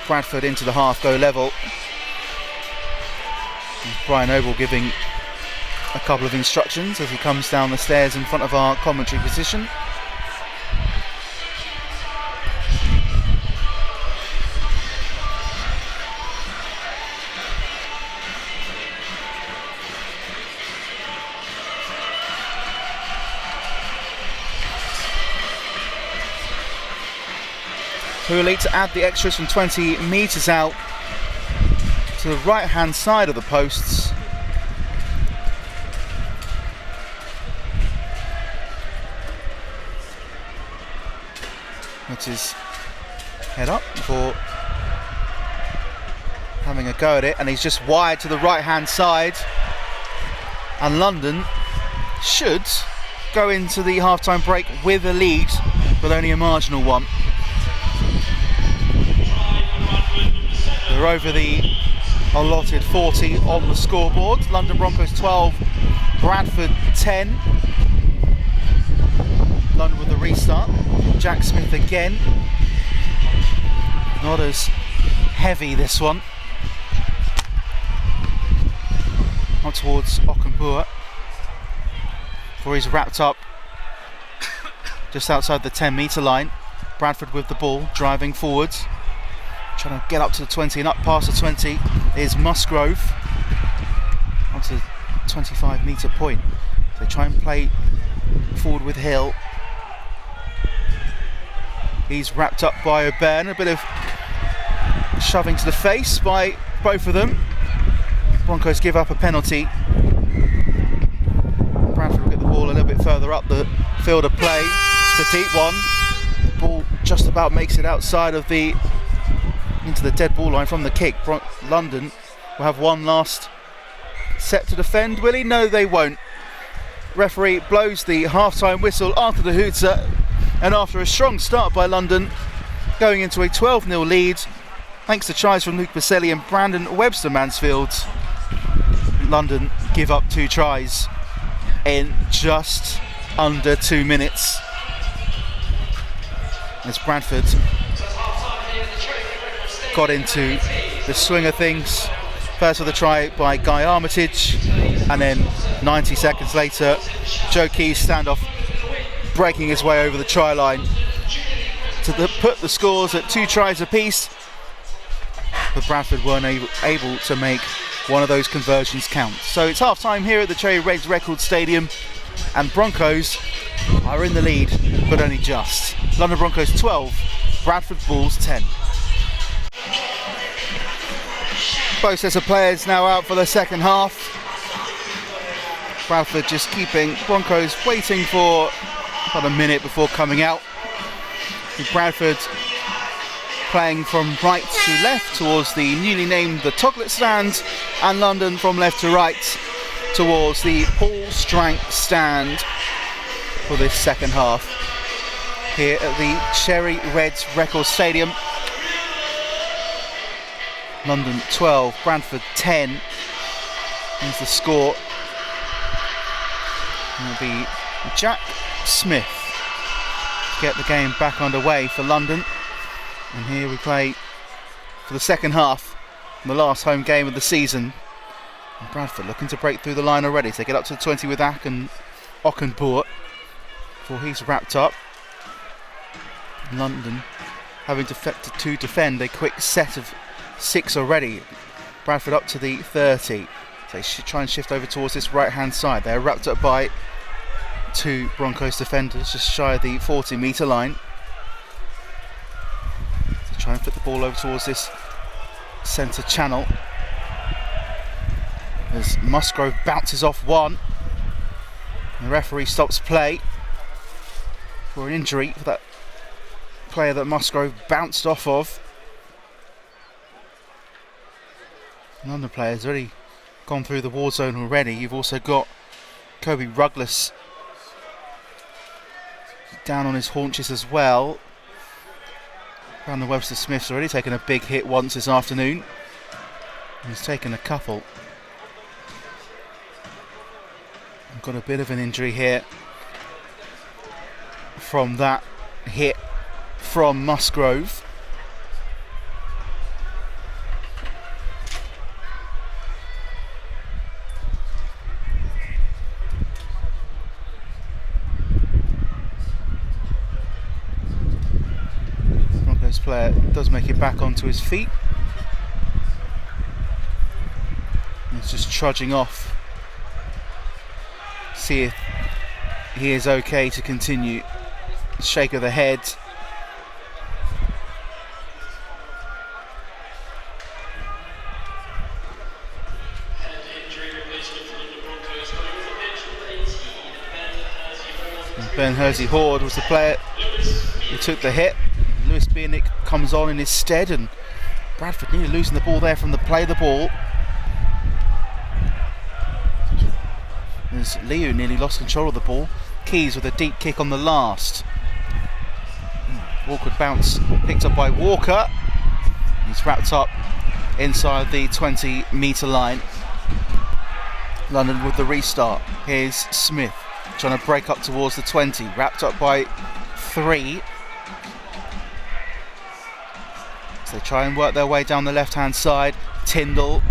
Bradford into the half go level. And Brian Noble giving a couple of instructions as he comes down the stairs in front of our commentary position. Hooley to add the extras from 20 metres out to the right hand side of the posts. That's his head up before having a go at it, and he's just wide to the right hand side, and London should go into the half-time break with a lead, but only a marginal one. They're over the allotted 40 on the scoreboard. London Broncos 12, Bradford 10. London with the restart. Jack Smith again. Not as heavy this one. Up towards Okunbua. Before he's wrapped up just outside the 10-metre line. Bradford with the ball, driving forwards. Trying to get up to the 20 and up past the 20 is Musgrove onto the 25-metre point. They try and play forward with Hill. He's wrapped up by O'Byrne. A bit of shoving to the face by both of them. Broncos give up a penalty. Bradford will get the ball a little bit further up the field of play. It's a deep one. The ball just about makes it outside of into the dead ball line from the kick. London will have one last set to defend, will he? No, they won't. Referee blows the half-time whistle after the hooter, and after a strong start by London, going into a 12-0 lead, thanks to tries from Luke Baselli and Brandon Webster-Mansfield, London give up 2 tries in just under 2 minutes. As Bradford got into the swing of things, first with a try by Guy Armitage, and then 90 seconds later, Joe Key's standoff breaking his way over the try line to put the scores at 2 tries apiece, but Bradford weren't able to make one of those conversions count. So it's half time here at the Cherry Reds Record Stadium, and Broncos are in the lead, but only just. London Broncos 12, Bradford Bulls 10. Both sets of players now out for the second half. Bradford just keeping Broncos waiting for about a minute before coming out. With Bradford playing from right to left towards the newly named the Toglet stand, and London from left to right towards the Paul Strank stand for this second half here at the Cherry Reds Record Stadium. London 12, Bradford 10 is the score. It'll be Jack Smith to get the game back underway for London. And here we play for the second half, the last home game of the season. And Bradford looking to break through the line already. So they get up to the 20 with Ockenboort before he's wrapped up. London having to defend a quick set of 6 already. Bradford up to the 30. So they should try and shift over towards this right hand side. They're wrapped up by 2 Broncos defenders just shy of the 40 metre line. So try and flip the ball over towards this centre channel as Musgrove bounces off one. And the referee stops play for an injury for that player that Musgrove bounced off of. London players already gone through the war zone already. You've also got Kobe Rugless down on his haunches as well. Brandon Webster Smith's already taken a big hit once this afternoon. He's taken a couple. Got a bit of an injury here from that hit from Musgrove. Broncos player does make it back onto his feet. He's just trudging off. See if he is okay to continue. Shake of the head. Ben Hersey-Horde was the player who took the hit. Lewis Biernick comes on in his stead, and Bradford nearly losing the ball there from the play of the ball. As Leo nearly lost control of the ball. Keys with a deep kick on the last. Awkward bounce picked up by Walker. He's wrapped up inside the 20 metre line. London with the restart. Here's Smith trying to break up towards the 20. Wrapped up by 3. So they try and work their way down the left hand side. Tyndall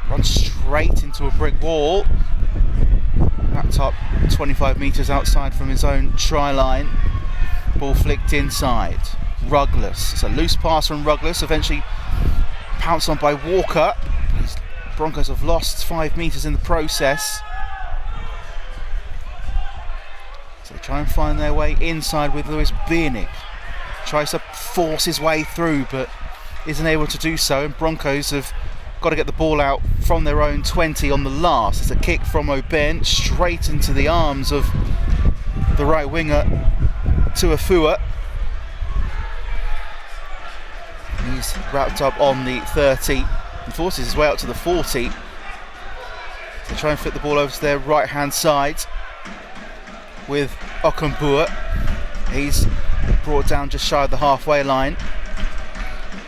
runs straight into a brick wall. Wrapped up 25 metres outside from his own try line. Ball flicked inside. Rugless. It's a loose pass from Rugless. Eventually pounced on by Walker. These Broncos have lost 5 metres in the process. So they try and find their way inside with Lewis Biernick. Tries to force his way through but isn't able to do so. And Broncos have got to get the ball out from their own 20 on the last. It's a kick from O'Ben straight into the arms of the right winger Tuafua. He's wrapped up on the 30 and forces his way out to the 40. They try and flip the ball over to their right hand side with Okonbua. He's brought down just shy of the halfway line.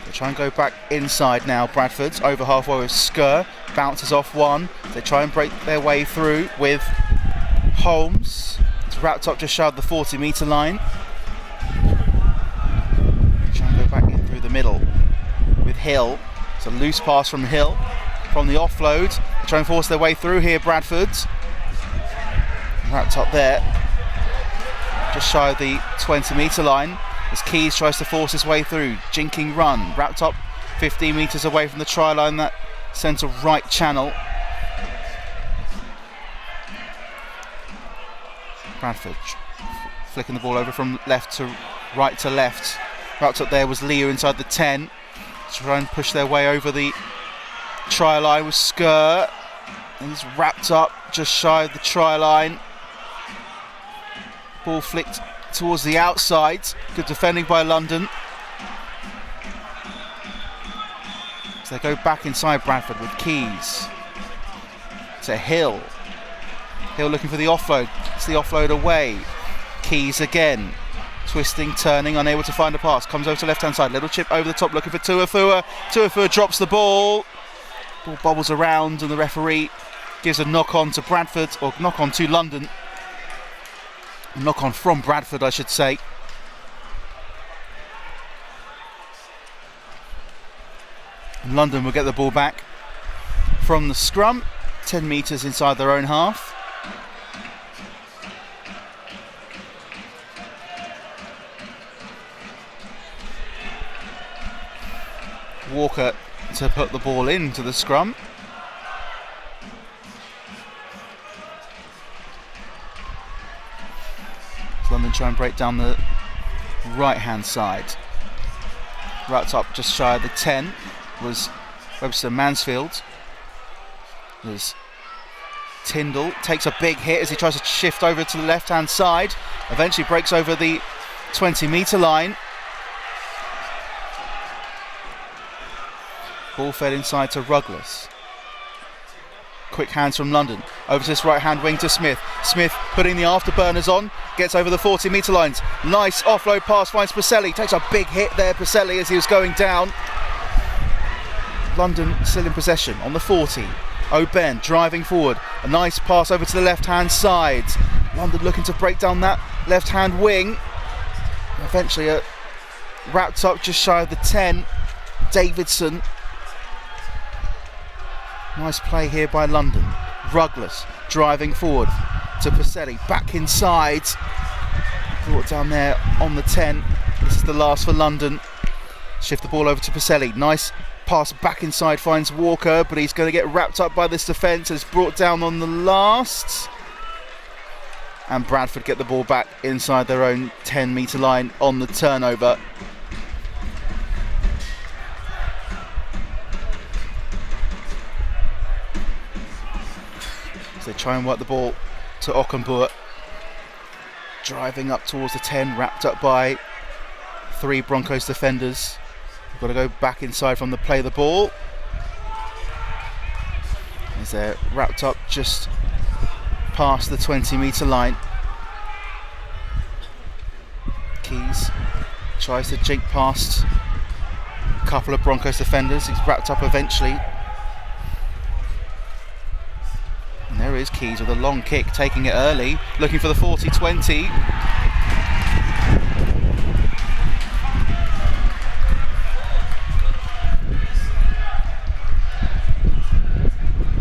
They try and go back inside now. Bradford's over halfway with Skur. Bounces off one. They try and break their way through with Holmes. It's wrapped up just shy of the 40-metre line. Try and go back in through the middle with Hill. It's a loose pass from Hill. From the offload, they try and force their way through here, Bradford. Wrapped up there, just shy of the 20-metre line, as Keys tries to force his way through. Jinking run, wrapped up 15 metres away from the try line, that centre right channel. Bradford flicking the ball over from left to right to left. Wrapped up there was Leo inside the 10. Try and push their way over the try line with Skur. And he's wrapped up just shy of the try line. Ball flicked towards the outside. Good defending by London. So they go back inside Bradford with Keys. To Hill. Hill looking for the offload. It's the offload away. Keys again. Twisting, turning, unable to find a pass. Comes over to left hand side. Little chip over the top looking for Tuafua. Tuafua drops the ball. Ball bobbles around and the referee gives a knock on to Bradford, or knock on to London. Knock on from Bradford, I should say. And London will get the ball back from the scrum, 10 metres inside their own half. Walker to put the ball into the scrum. London try and break down the right hand side. Right up just shy of the 10 was Webster Mansfield. There's Tyndall, takes a big hit as he tries to shift over to the left hand side. Eventually breaks over the 20-metre line. Ball fed inside to Rugless. Quick hands from London. Over to this right hand wing to Smith. Smith putting the afterburners on. Gets over the 40-metre lines. Nice offload pass, finds Pacelli. Takes a big hit there, Pacelli, as he was going down. London still in possession on the 40. O'Ben driving forward. A nice pass over to the left hand side. London looking to break down that left hand wing. Eventually wrapped up just shy of the 10. Davidson. Nice play here by London. Rugless driving forward to Pacelli. Back inside. Brought down there on the 10. This is the last for London. Shift the ball over to Pacelli. Nice pass back inside. Finds Walker, but he's going to get wrapped up by this defence. It's brought down on the last. And Bradford get the ball back inside their own 10-metre line on the turnover. They try and work the ball to Okonbua. Driving up towards the 10, wrapped up by 3 Broncos defenders. Got to go back inside from the play the ball. As they're wrapped up just past the 20-metre line. Keys tries to jink past a couple of Broncos defenders. He's wrapped up eventually. And there is Keys with a long kick, taking it early, looking for the 40-20.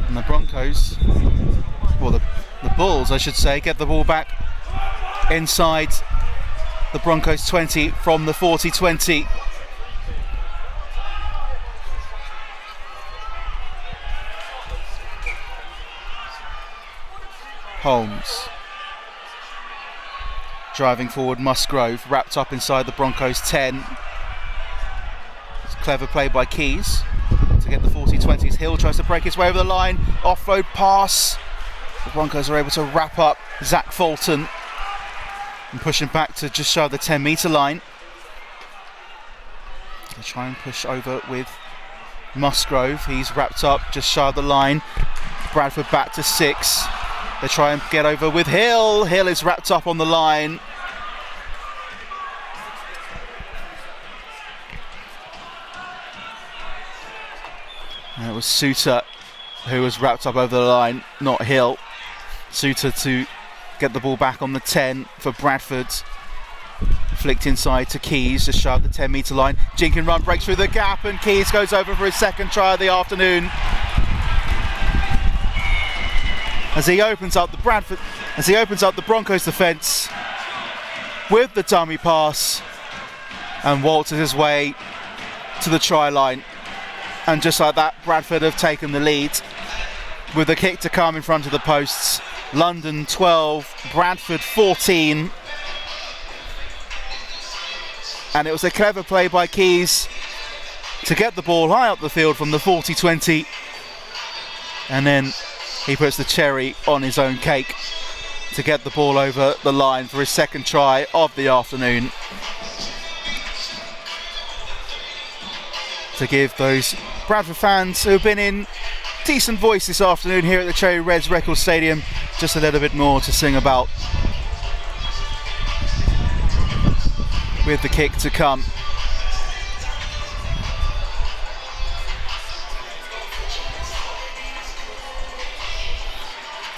And the Broncos, well the Bulls I should say, get the ball back inside the Broncos 20 from the 40-20. Holmes driving forward, Musgrove wrapped up inside the Broncos 10. It's clever play by Keys to get the 40-20s. Hill tries to break his way over the line, offload pass. The Broncos are able to wrap up Zach Fulton and push him back to just shy of the 10-metre line. They try and push over with Musgrove. He's wrapped up just shy of the line. Bradford back to 6. They try and get over with Hill. Hill is wrapped up on the line. And it was Suter who was wrapped up over the line, not Hill. Suter to get the ball back on the 10 for Bradford. Flicked inside to Keys, just shy of the 10-metre line. Jinkin run breaks through the gap, and Keys goes over for his second try of the afternoon. As he opens up the Broncos defence with the dummy pass, and waltzes his way to the try line. And just like that, Bradford have taken the lead with the kick to come in front of the posts. London 12, Bradford 14. And it was a clever play by Keys to get the ball high up the field from the 40-20. And then he puts the cherry on his own cake to get the ball over the line for his second try of the afternoon. To give those Bradford fans who have been in decent voice this afternoon here at the Cherry Reds Record Stadium just a little bit more to sing about. With the kick to come.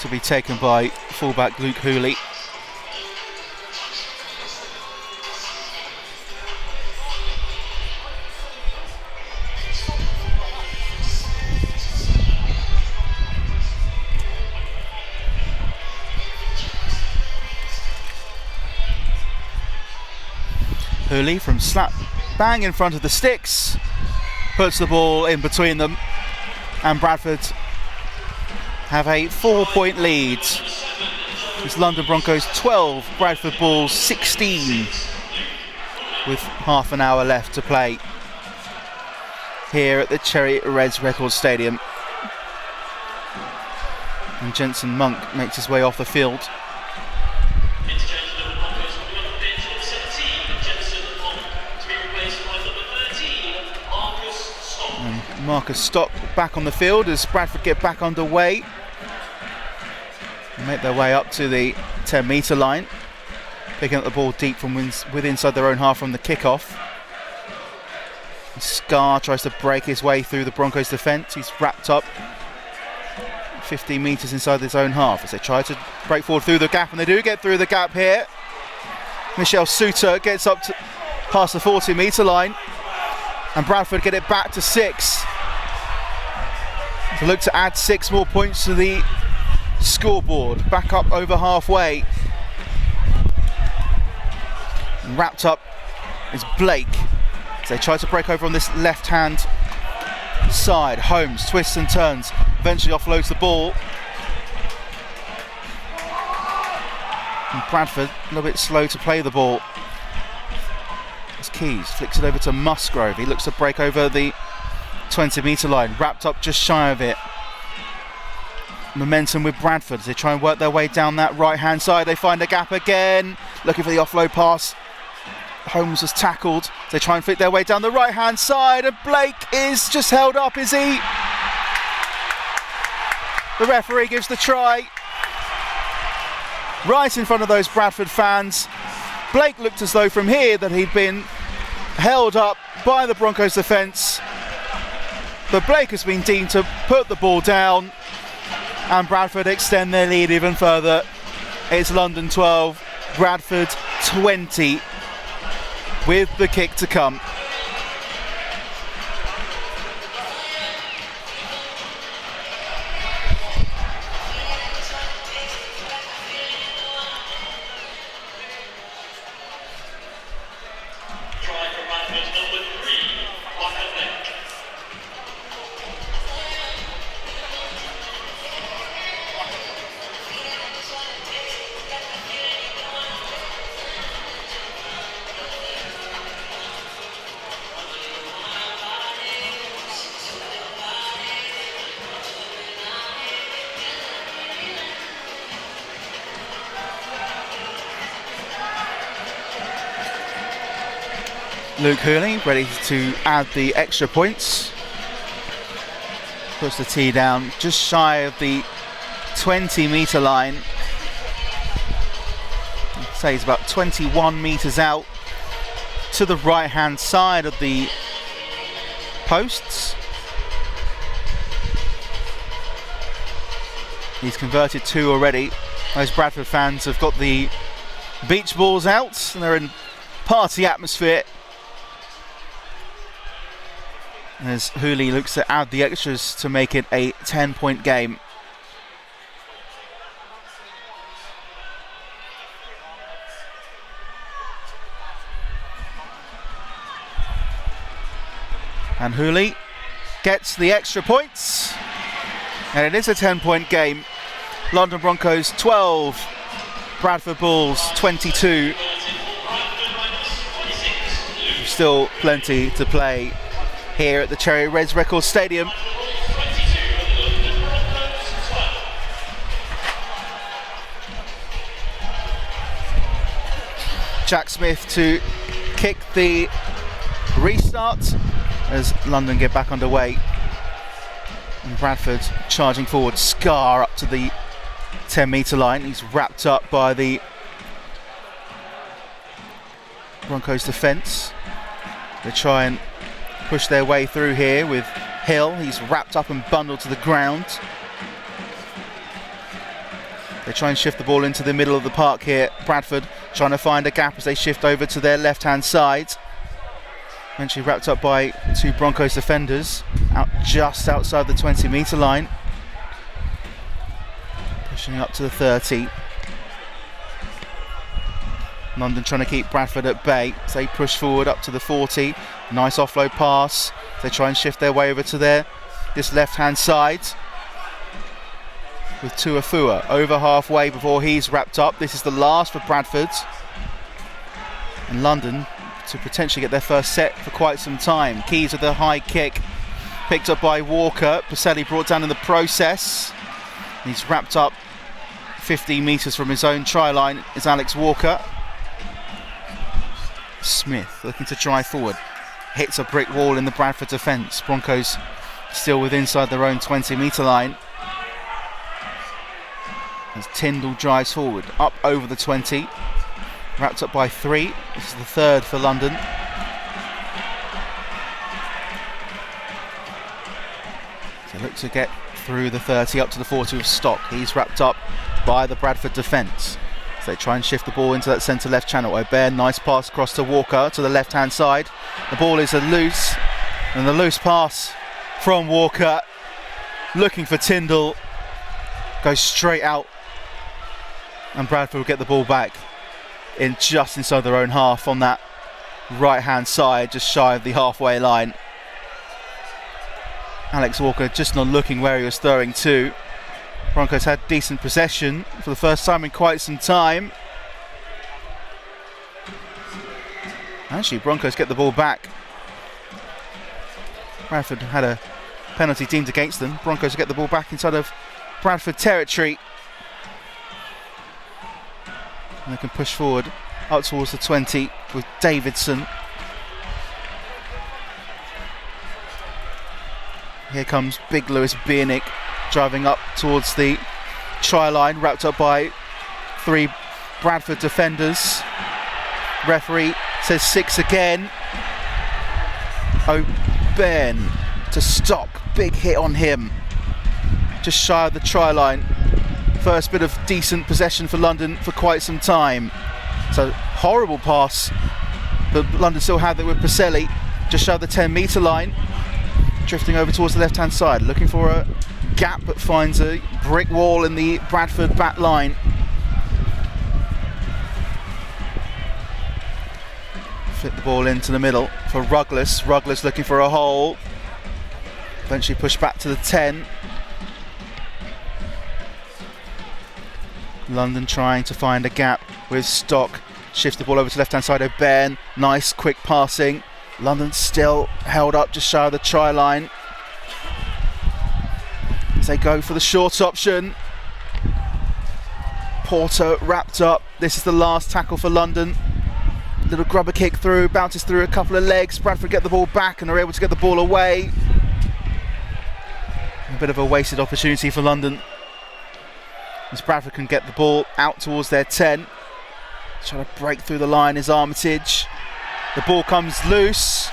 To be taken by fullback Luke Hooley. Hooley from slap bang in front of the sticks puts the ball in between them, and Bradford have a 4-point lead. It's London Broncos 12, Bradford Bulls 16, with half an hour left to play here at the Cherry Reds Record Stadium. And Jensen Monk makes his way off the field. Marcus Stock back on the field as Bradford get back underway and make their way up to the 10-metre line, picking up the ball deep from within inside their own half from the kickoff. Scar tries to break his way through the Broncos defence. He's wrapped up 15 metres inside his own half as they try to break forward through the gap, and they do get through the gap here. Michelle Suter gets up to past the 40-metre line, and Bradford get it back to 6. To look to add 6 more points to the scoreboard. Back up over halfway. And wrapped up is Blake as they try to break over on this left-hand side. Holmes twists and turns, eventually offloads the ball. And Bradford a little bit slow to play the ball. As Keys flicks it over to Musgrove. He looks to break over the 20-metre line, wrapped up just shy of it. Momentum with Bradford as they try and work their way down that right-hand side. They find a gap again, looking for the offload pass. Holmes was tackled. They try and flick their way down the right-hand side, and Blake is just held up, is he? The referee gives the try. Right in front of those Bradford fans. Blake looked as though from here that he'd been held up by the Broncos defence. But Blake has been deemed to put the ball down, and Bradford extend their lead even further. It's London 12, Bradford 20, with the kick to come. Luke Hooley ready to add the extra points. puts the tee down just shy of the 20-metre line. I'd say he's about 21 metres out to the right-hand side of the posts. He's converted 2 already. Those Bradford fans have got the beach balls out and they're in party atmosphere as Hooley looks to add the extras to make it a 10-point game. And Hooley gets the extra points, and it is a 10-point game. London Broncos 12, Bradford Bulls 22. Still plenty to play here at the Cherry Reds Records Stadium. Jack Smith to kick the restart as London get back underway. And Bradford charging forward. Scar up to the 10-metre line. He's wrapped up by the Broncos defence. They try and push their way through here with Hill. He's wrapped up and bundled to the ground. They try and shift the ball into the middle of the park here. Bradford trying to find a gap as they shift over to their left-hand side. Eventually wrapped up by 2 Broncos defenders out just outside the 20-metre line. Pushing up to the 30. London trying to keep Bradford at bay as they push forward up to the 40. Nice offload pass. They try and shift their way over to this left-hand side with Tuafua over halfway before he's wrapped up. This is the last for Bradford. And London to potentially get their first set for quite some time. Keys with a high kick. Picked up by Walker. Pacelli brought down in the process. He's wrapped up 15 metres from his own try line is Alex Walker. Smith looking to drive forward. Hits a brick wall in the Bradford defence. Broncos still within inside their own 20-metre line. As Tyndall drives forward, up over the 20. Wrapped up by 3. This is the 3rd for London. So look to get through the 30 up to the 40 with Stock. He's wrapped up by the Bradford defence. So they try and shift the ball into that centre left channel. O'Beirne, nice pass across to Walker to the left hand side. The ball is loose, and the loose pass from Walker looking for Tyndall goes straight out, and Bradford will get the ball back in just inside their own half on that right hand side, just shy of the halfway line. Alex Walker just not looking where he was throwing to. Broncos had decent possession for the first time in quite some time. Actually, Broncos get the ball back. Bradford had a penalty deemed against them. Broncos get the ball back inside of Bradford territory. And they can push forward up towards the 20 with Davidson. Here comes Big Lewis Biernick driving up towards the try line, wrapped up by 3 Bradford defenders. Referee says 6 again. O'Beirne to Stock, big hit on him. Just shy of the try line. First bit of decent possession for London for quite some time. So horrible pass, but London still had it with Pacelli, just shy of the 10-metre line. Drifting over towards the left-hand side, looking for a gap, but finds a brick wall in the Bradford back line. Flip the ball into the middle for Ruggles. Ruggles looking for a hole. Eventually pushed back to the 10. London trying to find a gap with Stock. Shift the ball over to left-hand side. O'Beirne, nice quick passing. London still held up just shy of the try line as they go for the short option. Porter wrapped up. This is the last tackle for London. Little grubber kick through, bounces through a couple of legs. Bradford get the ball back and are able to get the ball away. A bit of a wasted opportunity for London, as Bradford can get the ball out towards their 10. Trying to break through the line is Armitage. The ball comes loose,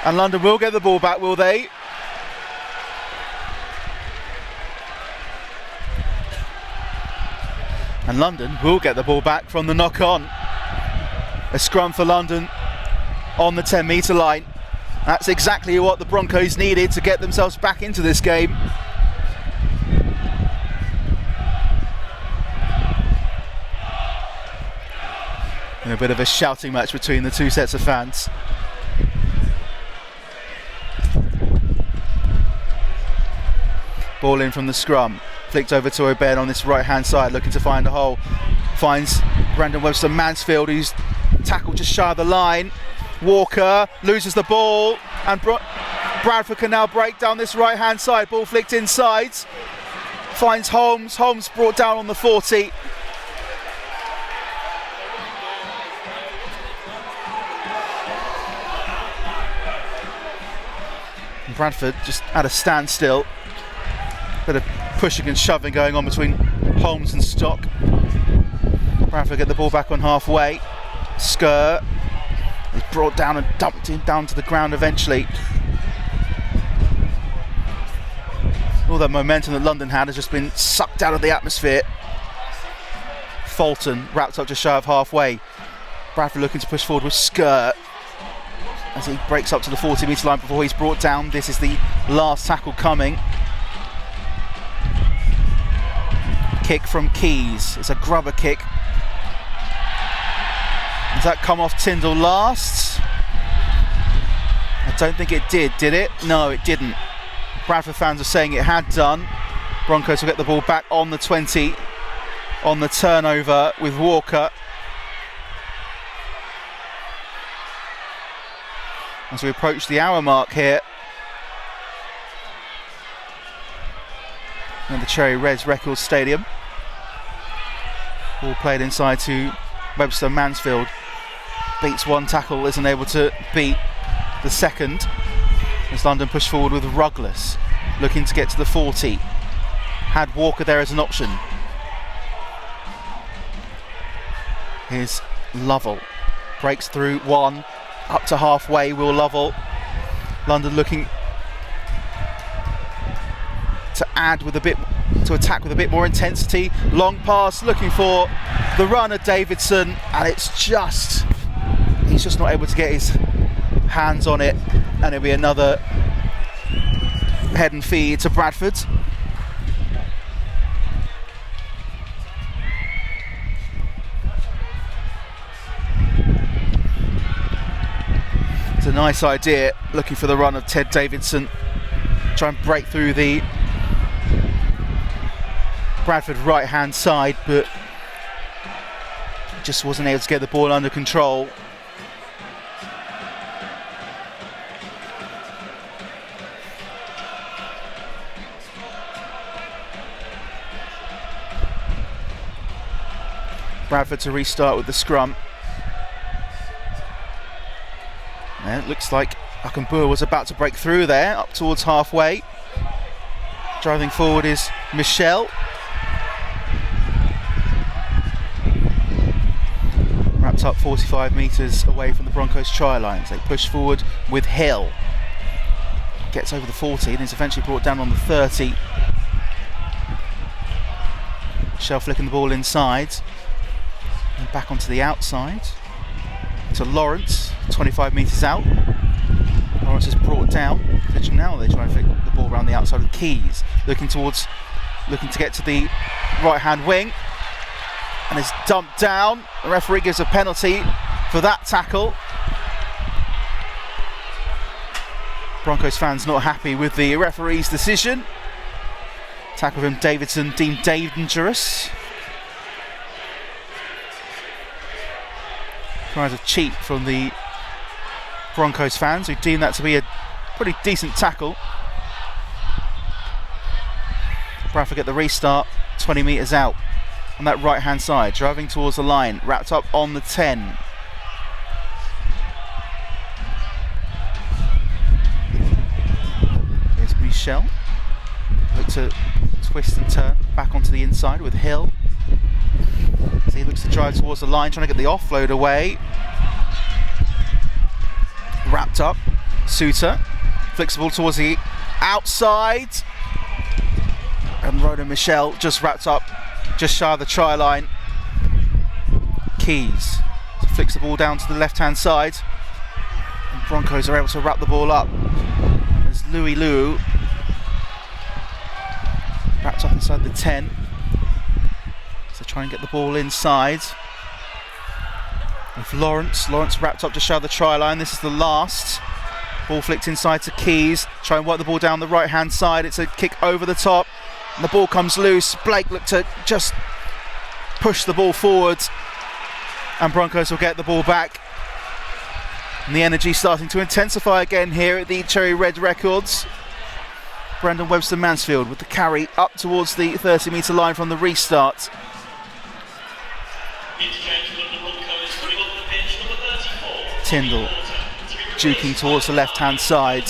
and London will get the ball back, will they? And London will get the ball back from the knock-on. A scrum for London on the 10-metre line. That's exactly what the Broncos needed to get themselves back into this game. And a bit of a shouting match between the two sets of fans. Ball in from the scrum. Flicked over to O'Ben on this right-hand side, looking to find a hole. Finds Brandon Webster-Mansfield, who's tackled just shy of the line. Walker loses the ball, and Bradford can now break down this right-hand side. Ball flicked inside. Finds Holmes. Holmes brought down on the 40. And Bradford just at a standstill. Bit of pushing and shoving going on between Holmes and Stock. Bradford get the ball back on halfway. Skur is brought down and dumped him down to the ground eventually. All that momentum that London had has just been sucked out of the atmosphere. Fulton wrapped up just shy of halfway. Bradford looking to push forward with Skur as he breaks up to the 40-metre line before he's brought down. This is the last tackle coming. Kick from Keys. It's a grubber kick. Does that come off Tyndall last? I don't think it did it? No, it didn't. Bradford fans are saying it had done. Broncos will get the ball back on the 20 on the turnover with Walker. As we approach the hour mark here. And the Cherry Reds Records Stadium. Ball played inside to Webster-Mansfield. Beats one tackle, isn't able to beat the second. As London push forward with Rugless, looking to get to the 40. Had Walker there as an option. Here's Lovell. Breaks through one, up to halfway, Will Lovell. London looking to add with a bit, to attack with a bit more intensity. Long pass, looking for the runner Davidson, and he's just not able to get his hands on it, and it'll be another head and feed to Bradford. It's a nice idea, looking for the run of Ted Davidson. Try and break through the Bradford right hand side, but just wasn't able to get the ball under control. Bradford to restart with the scrum. And it looks like Akambuah was about to break through there, up towards halfway. Driving forward is Michelle. Wrapped up 45 metres away from the Broncos try lines. They push forward with Hill. Gets over the 40 and is eventually brought down on the 30. Michelle flicking the ball inside. And back onto the outside. To Lawrence, 25 metres out. Lawrence is brought down. Now they try and flick the ball around the outside of Keys. Looking to get to the right hand wing. And is dumped down. The referee gives a penalty for that tackle. Broncos fans not happy with the referee's decision. Tackle from Davidson deemed dangerous. Cries of cheat from the Broncos fans, who deem that to be a pretty decent tackle. Bradford get the restart 20 metres out on that right hand side, driving towards the line, wrapped up on the 10. Michelle. Look to twist and turn back onto the inside with Hill. So he looks to drive towards the line, trying to get the offload away. Wrapped up. Suter flicks the ball towards the outside. And Rhoda Michelle just wrapped up just shy of the try line. Keys flicks the ball down to the left-hand side. And Broncos are able to wrap the ball up. As Louis Liu wrapped up inside the 10. So try and get the ball inside. With Lawrence wrapped up just shy of the try line. This is the last. Ball flicked inside to Keys. Try and work the ball down the right-hand side. It's a kick over the top. And the ball comes loose. Blake looked to just push the ball forward. And Broncos will get the ball back. And the energy starting to intensify again here at the Cherry Red Records. Brendan Webster-Mansfield with the carry up towards the 30-metre line from the restart. Tyndall juking towards the left-hand side.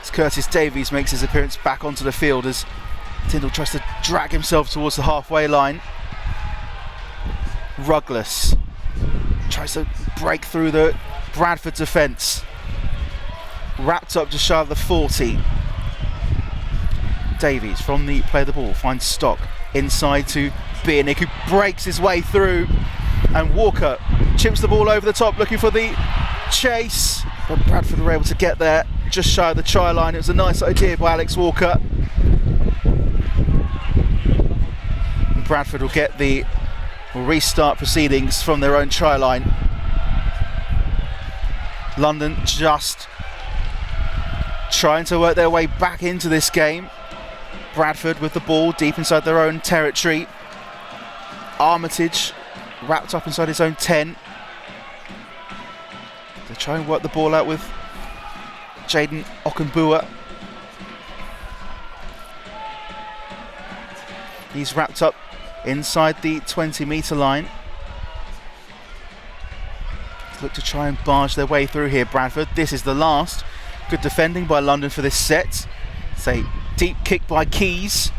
As Curtis Davies makes his appearance back onto the field as Tyndall tries to drag himself towards the halfway line. Rugless tries to break through the Bradford defence. Wrapped up just shy of the 40. Davies from the play of the ball finds Stock inside to Biernick, who breaks his way through, and Walker chips the ball over the top looking for the chase, but Bradford were able to get there just shy of the try line. It was a nice idea by Alex Walker. And Bradford will restart proceedings from their own try line. London just trying to work their way back into this game. Bradford with the ball deep inside their own territory. Armitage wrapped up inside his own 10. They try and work the ball out with Jaden Okunbua. He's wrapped up inside the 20-metre line. Look to try and barge their way through here, Bradford. This is the last. Good defending by London for this set. It's a deep kick by Keys.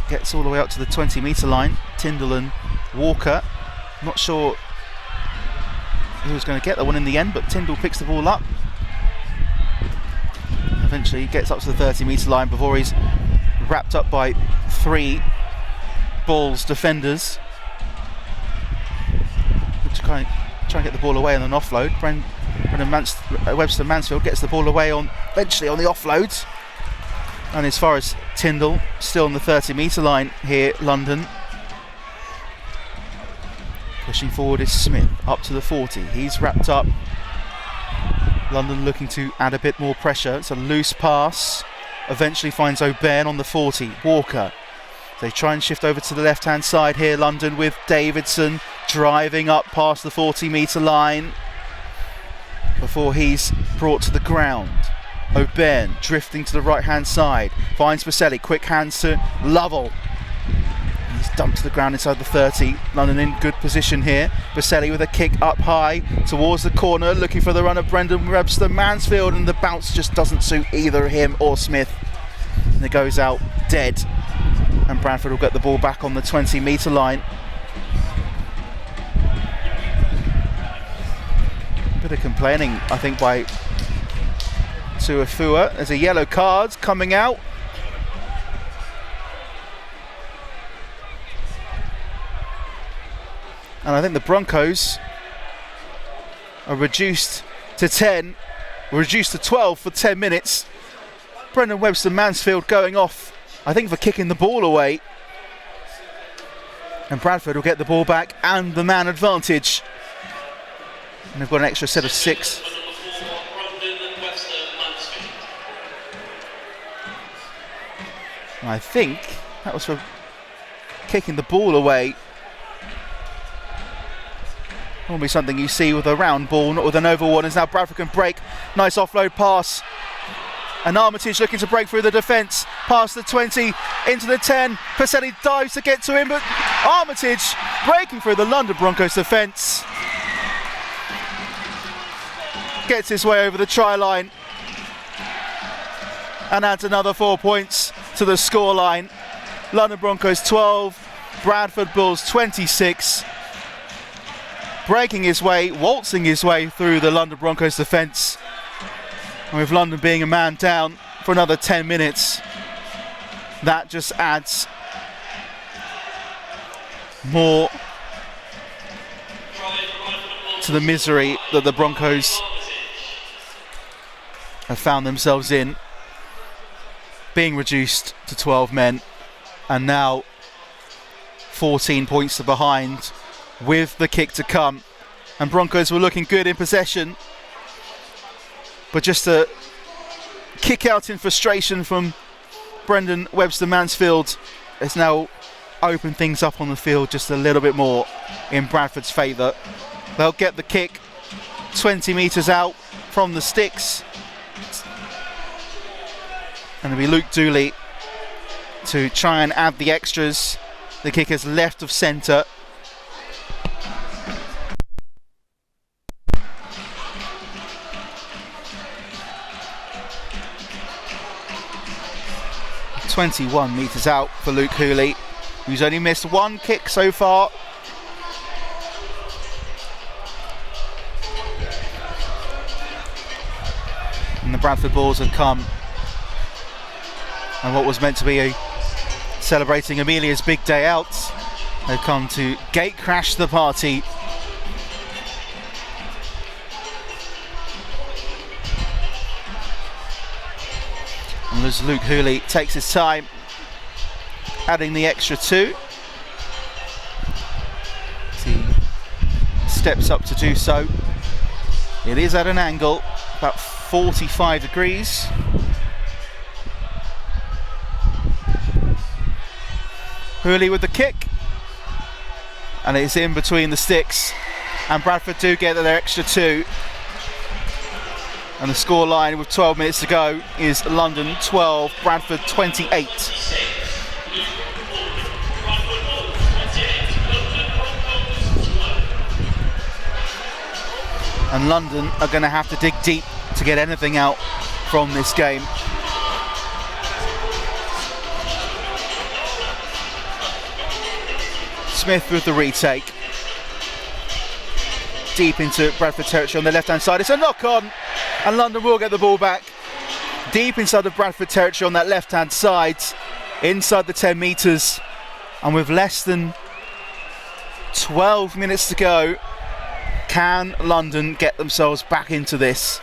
Gets all the way up to the 20-metre line. Tyndall and Walker. Not sure who was going to get that one in the end, but Tyndall picks the ball up. Eventually gets up to the 30-metre line before he's wrapped up by 3 Bulls defenders. Try and get the ball away on an offload. Brendan Webster-Mansfield gets the ball away eventually on the offload. And as far as Tyndall, still on the 30-metre line here, London. Pushing forward is Smith, up to the 40. He's wrapped up. London looking to add a bit more pressure. It's a loose pass. Eventually finds O'Byrne on the 40. Walker. They try and shift over to the left-hand side here, London, with Davidson driving up past the 40-metre line before he's brought to the ground. O'Byrne drifting to the right-hand side, finds Baselli, quick hands to Lovell. He's dumped to the ground inside the 30. London in good position here. Baselli with a kick up high towards the corner, looking for the run of Brendan Webster-Mansfield, and the bounce just doesn't suit either him or Smith. And it goes out dead. And Bradford will get the ball back on the 20-metre line. Bit of complaining, I think, by Tuafua. There's a yellow card coming out. And I think the Broncos are reduced to 10, reduced to 12 for 10 minutes. Brendan Webster-Mansfield going off, I think, for kicking the ball away. And Bradford will get the ball back and the man advantage. And they've got an extra set of 6. And I think that was for kicking the ball away. Normally something you see with a round ball, not with an oval one. As now Bradford can break. Nice offload pass. And Armitage looking to break through the defence. Past the 20, into the 10. Pacelli dives to get to him, but Armitage breaking through the London Broncos defence. Gets his way over the try line. and adds another 4 points to the scoreline. London Broncos 12, Bradford Bulls 26. Breaking his way, waltzing his way through the London Broncos defence. And with London being a man down for another 10 minutes, that just adds more to the misery that the Broncos have found themselves in, being reduced to 12 men and now 14 points to behind with the kick to come. And Broncos were looking good in possession, but just a kick out in frustration from Brendan Webster-Mansfield has now opened things up on the field just a little bit more in Bradford's favour. They'll get the kick 20 metres out from the sticks, and it'll be Luke Dooley to try and add the extras. The kick is left of centre. .21 metres out for Luke Hooley, who's only missed one kick so far. And the Bradford Bulls have come, and what was meant to be a celebrating Amelia's big day out, they've come to gate crash the party. And as Luke Hooley takes his time, adding the extra 2. As he steps up to do so. It is at an angle, about 45 degrees. Hooley with the kick, and it's in between the sticks, and Bradford do get their extra 2. And the score line with 12 minutes to go is London 12, Bradford 28. And London are going to have to dig deep to get anything out from this game. Smith with the retake. Deep into Bradford territory on the left-hand side. It's a knock-on, and London will get the ball back. Deep inside the Bradford territory on that left-hand side, inside the 10 metres. And with less than 12 minutes to go, can London get themselves back into this?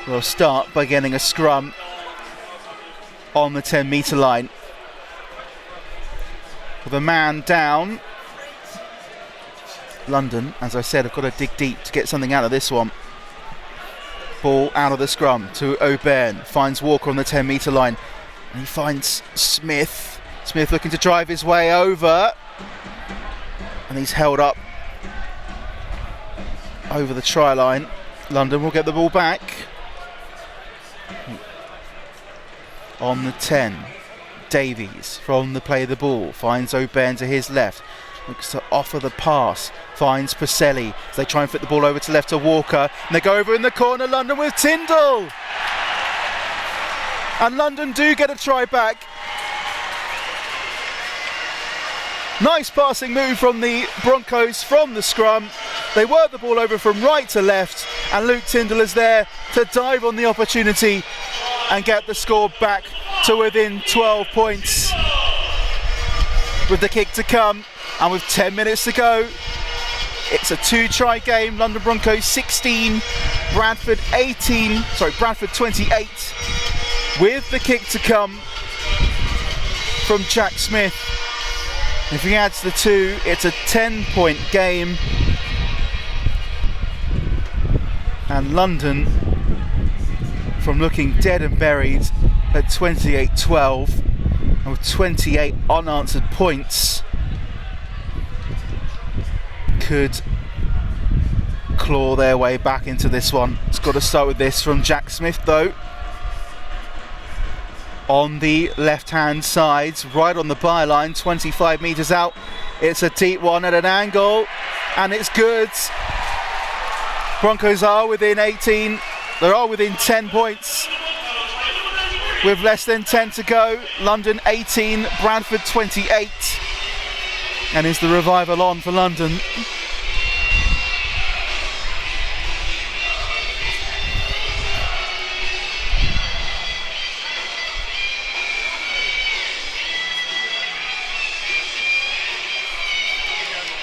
We'll start by getting a scrum on the 10 metre line. With a man down, London, as I said, have got to dig deep to get something out of this one. Ball out of the scrum to O'Byrne, finds Walker on the 10 metre line, and he finds Smith. Smith looking to drive his way over, and he's held up over the try line. London will get the ball back on the 10. Davies from the play of the ball finds O'Byrne to his left, looks to offer the pass, finds Pacelli as they try and flip the ball over to left to Walker, and they go over in the corner. London with Tyndall, and London do get a try back. Nice passing move from the Broncos from the scrum. They work the ball over from right to left, and Luke Tyndall is there to dive on the opportunity and get the score back to within 12 points. With the kick to come, and with 10 minutes to go, it's a 2-try game. London Broncos 16, Bradford 28. With the kick to come from Jack Smith. If he adds the 2, it's a 10-point game. And London, from looking dead and buried at 28-12, and with 28 unanswered points, could claw their way back into this one. It's got to start with this from Jack Smith though. On the left-hand side, right on the byline, 25 metres out. It's a deep one at an angle, and it's good. Broncos are within 18. They are within 10 points with less than 10 to go. London 18, Bradford 28. And is the revival on for London?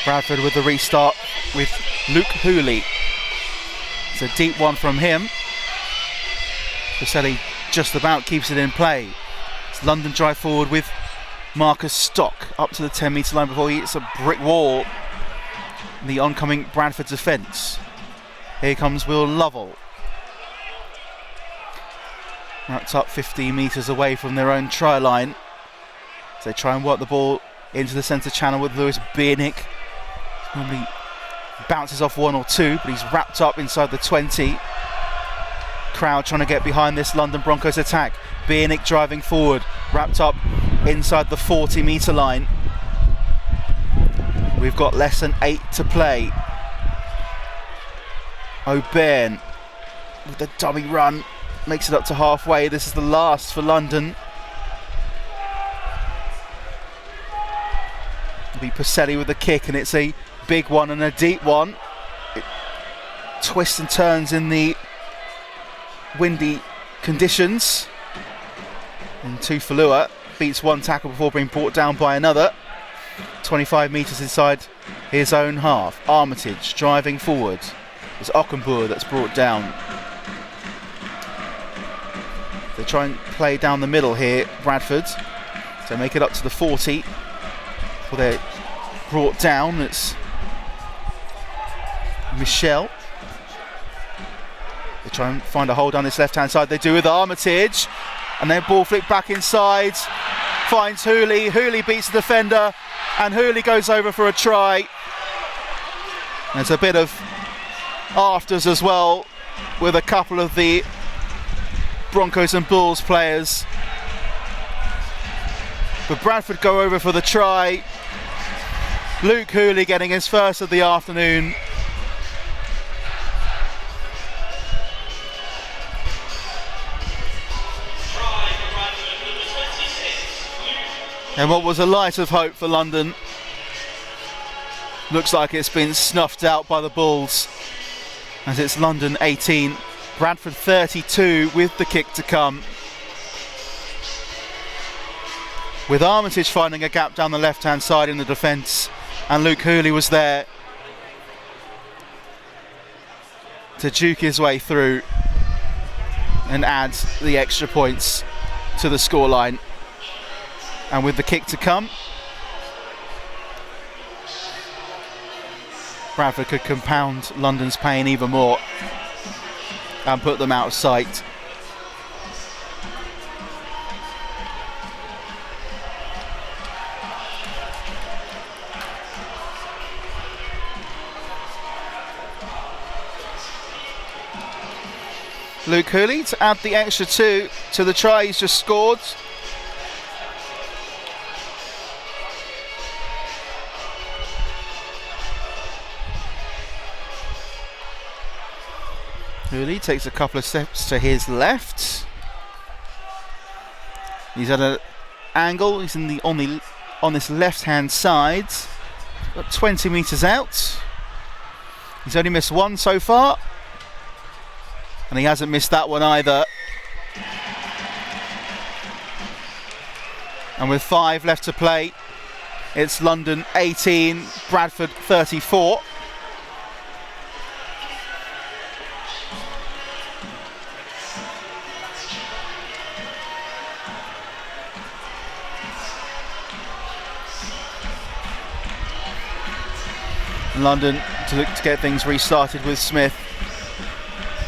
Bradford with the restart with Luke Hooley. It's a deep one from him. Pacelli just about keeps it in play. It's London drive forward with Marcus Stock up to the 10-metre line before he hits a brick wall in the oncoming Bradford defence. Here comes Will Lovell. Wrapped up 15 metres away from their own try line. So they try and work the ball into the centre channel with Lewis Biernick. Normally bounces off one or two, but he's wrapped up inside the 20. Crowd trying to get behind this London Broncos attack. Biernick driving forward, wrapped up inside the 40-metre line. We've got less than 8 to play. O'Byrne with the dummy run makes it up to halfway. This is the last for London. It'll be Pacelli with the kick, and it's a big one and a deep one. It twists and turns in the windy conditions. And Tufalua beats one tackle before being brought down by another. 25 metres inside his own half. Armitage driving forward. It's Ockenboer that's brought down. They try and play down the middle here, Bradford. So make it up to the 40. Before they're brought down. It's Michelle. They try and find a hold on this left-hand side. They do with Armitage. And then ball flick back inside. Finds Hooley. Hooley beats the defender. And Hooley goes over for a try. There's a bit of afters as well with a couple of the Broncos and Bulls players. But Bradford go over for the try. Luke Hooley getting his first of the afternoon. And what was a light of hope for London looks like it's been snuffed out by the Bulls, as it's London 18, Bradford 32 with the kick to come. With Armitage finding a gap down the left-hand side in the defence, and Luke Hooley was there to juke his way through and add the extra points to the scoreline. And with the kick to come, Bradford could compound London's pain even more and put them out of sight. Luke Hooley to add the extra 2 to the try he's just scored. Hooley takes a couple of steps to his left. He's at an angle. He's in the on this left-hand side. Got 20 metres out. He's only missed one so far, and he hasn't missed that one either. And with 5 left to play, it's London 18, Bradford 34. London to look to get things restarted with Smith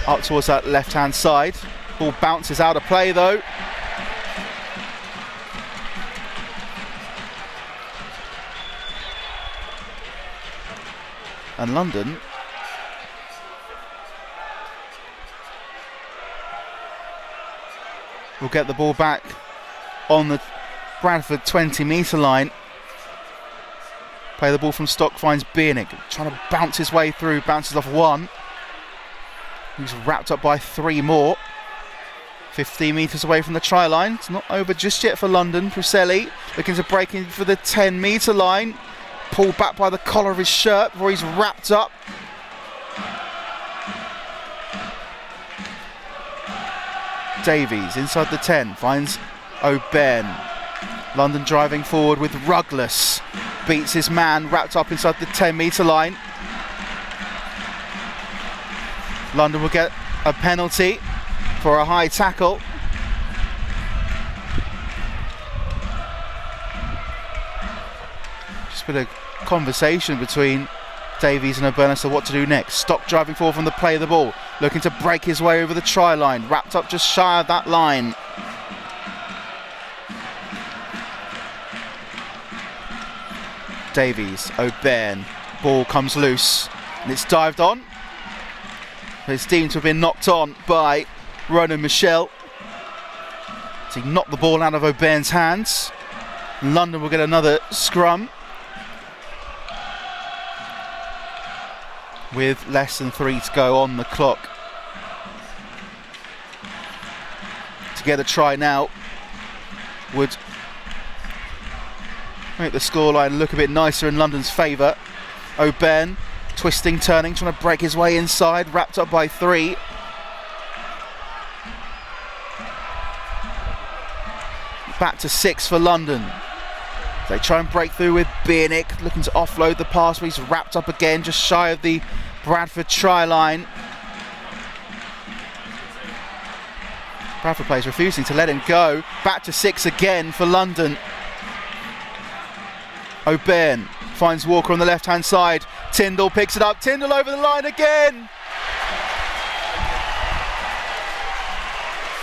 up towards that left-hand side. Ball bounces out of play though. And London will get the ball back on the Bradford 20-metre line. Play the ball from Stock, finds Biernick, trying to bounce his way through, bounces off one. He's wrapped up by 3 more. 15 metres away from the try line. It's not over just yet for London. Pruselli looking to break in for the 10-metre line. Pulled back by the collar of his shirt before he's wrapped up. Davies inside the 10 finds O'Byrne. London driving forward with Rugless. Beats his man, wrapped up inside the 10-metre line. London will get a penalty for a high tackle. Just been a conversation between Davies and O'Byrne as to what to do next. Stop driving forward from the play of the ball. Looking to break his way over the try line. Wrapped up just shy of that line. Davies, O'Byrne. Ball comes loose and it's dived on. It's deemed to have been knocked on by Ronan Michel. So he knocked the ball out of O'Byrne's hands. London will get another scrum with less than 3 to go on the clock. To get a try now would make the scoreline look a bit nicer in London's favour. O'Byrne twisting, turning, trying to break his way inside, wrapped up by 3. Back to 6 for London. They try and break through with Biernick, looking to offload the pass, but he's wrapped up again, just shy of the Bradford try line. Bradford players refusing to let him go. Back to 6 again for London. O'Byrne finds Walker on the left-hand side. Tyndall picks it up. Tyndall over the line again.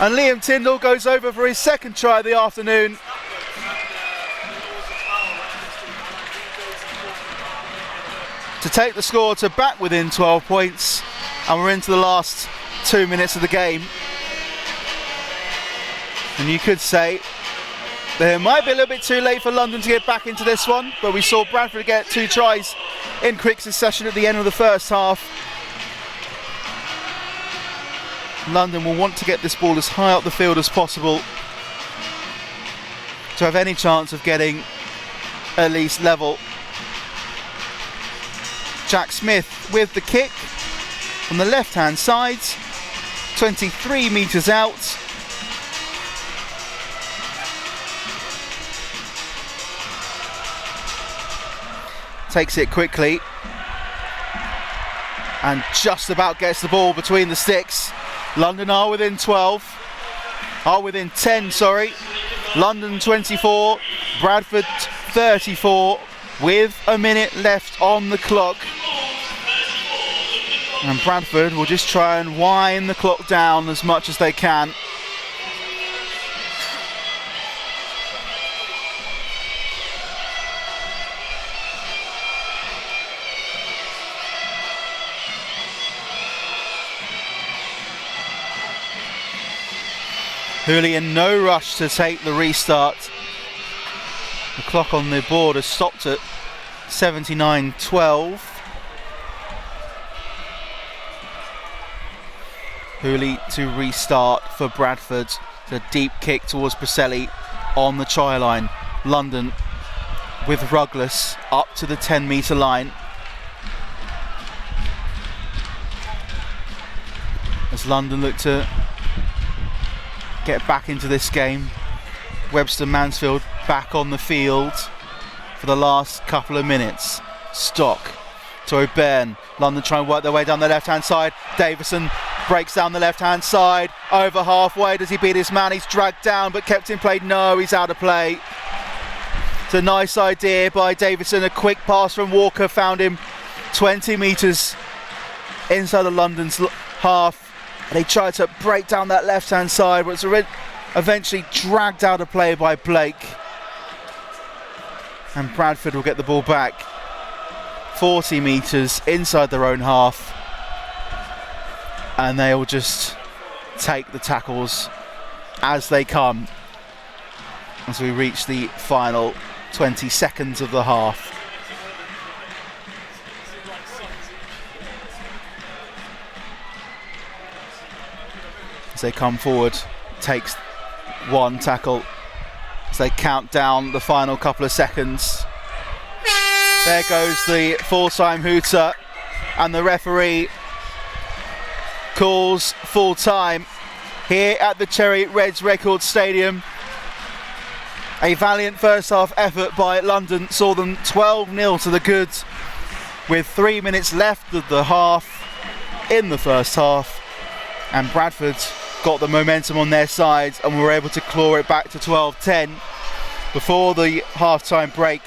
And Liam Tyndall goes over for his second try of the afternoon. To take the score to back within 12 points. And we're into the last 2 minutes of the game. And you could say that it might be a little bit too late for London to get back into this one, but we saw Bradford get 2 tries in quick succession at the end of the first half. London will want to get this ball as high up the field as possible to have any chance of getting at least level. Jack Smith with the kick from the left-hand side, 23 metres out. Takes it quickly and just about gets the ball between the sticks. London are within 10, sorry. London 24, Bradford 34 with a minute left on the clock. And Bradford will just try and wind the clock down as much as they can. Hooley in no rush to take the restart. The clock on the board has stopped at 79:12. Hooley to restart for Bradford. The deep kick towards Pruselli on the try line. London with Rugless up to the 10-metre line. As London look to get back into this game. Webster Mansfield back on the field for the last couple of minutes. Stock to O'Byrne. London try and work their way down the left-hand side. Davison breaks down the left-hand side. Over halfway. Does he beat his man? He's dragged down but kept in play. No, he's out of play. It's a nice idea by Davison. A quick pass from Walker found him 20 metres inside of London's half. They tried to break down that left-hand side, but it's eventually dragged out of play by Blake. And Bradford will get the ball back 40 metres inside their own half. And they will just take the tackles as they come as we reach the final 20 seconds of the half. as they come forward, takes one tackle as they count down the final couple of seconds. There goes the full-time hooter, and the referee calls full time here at the Cherry Reds Records Stadium. A valiant first half effort by London saw them 12-0 to the good with 3 minutes left of the half in the first half, and Bradford got the momentum on their side and were able to claw it back to 12-10 before the half-time break.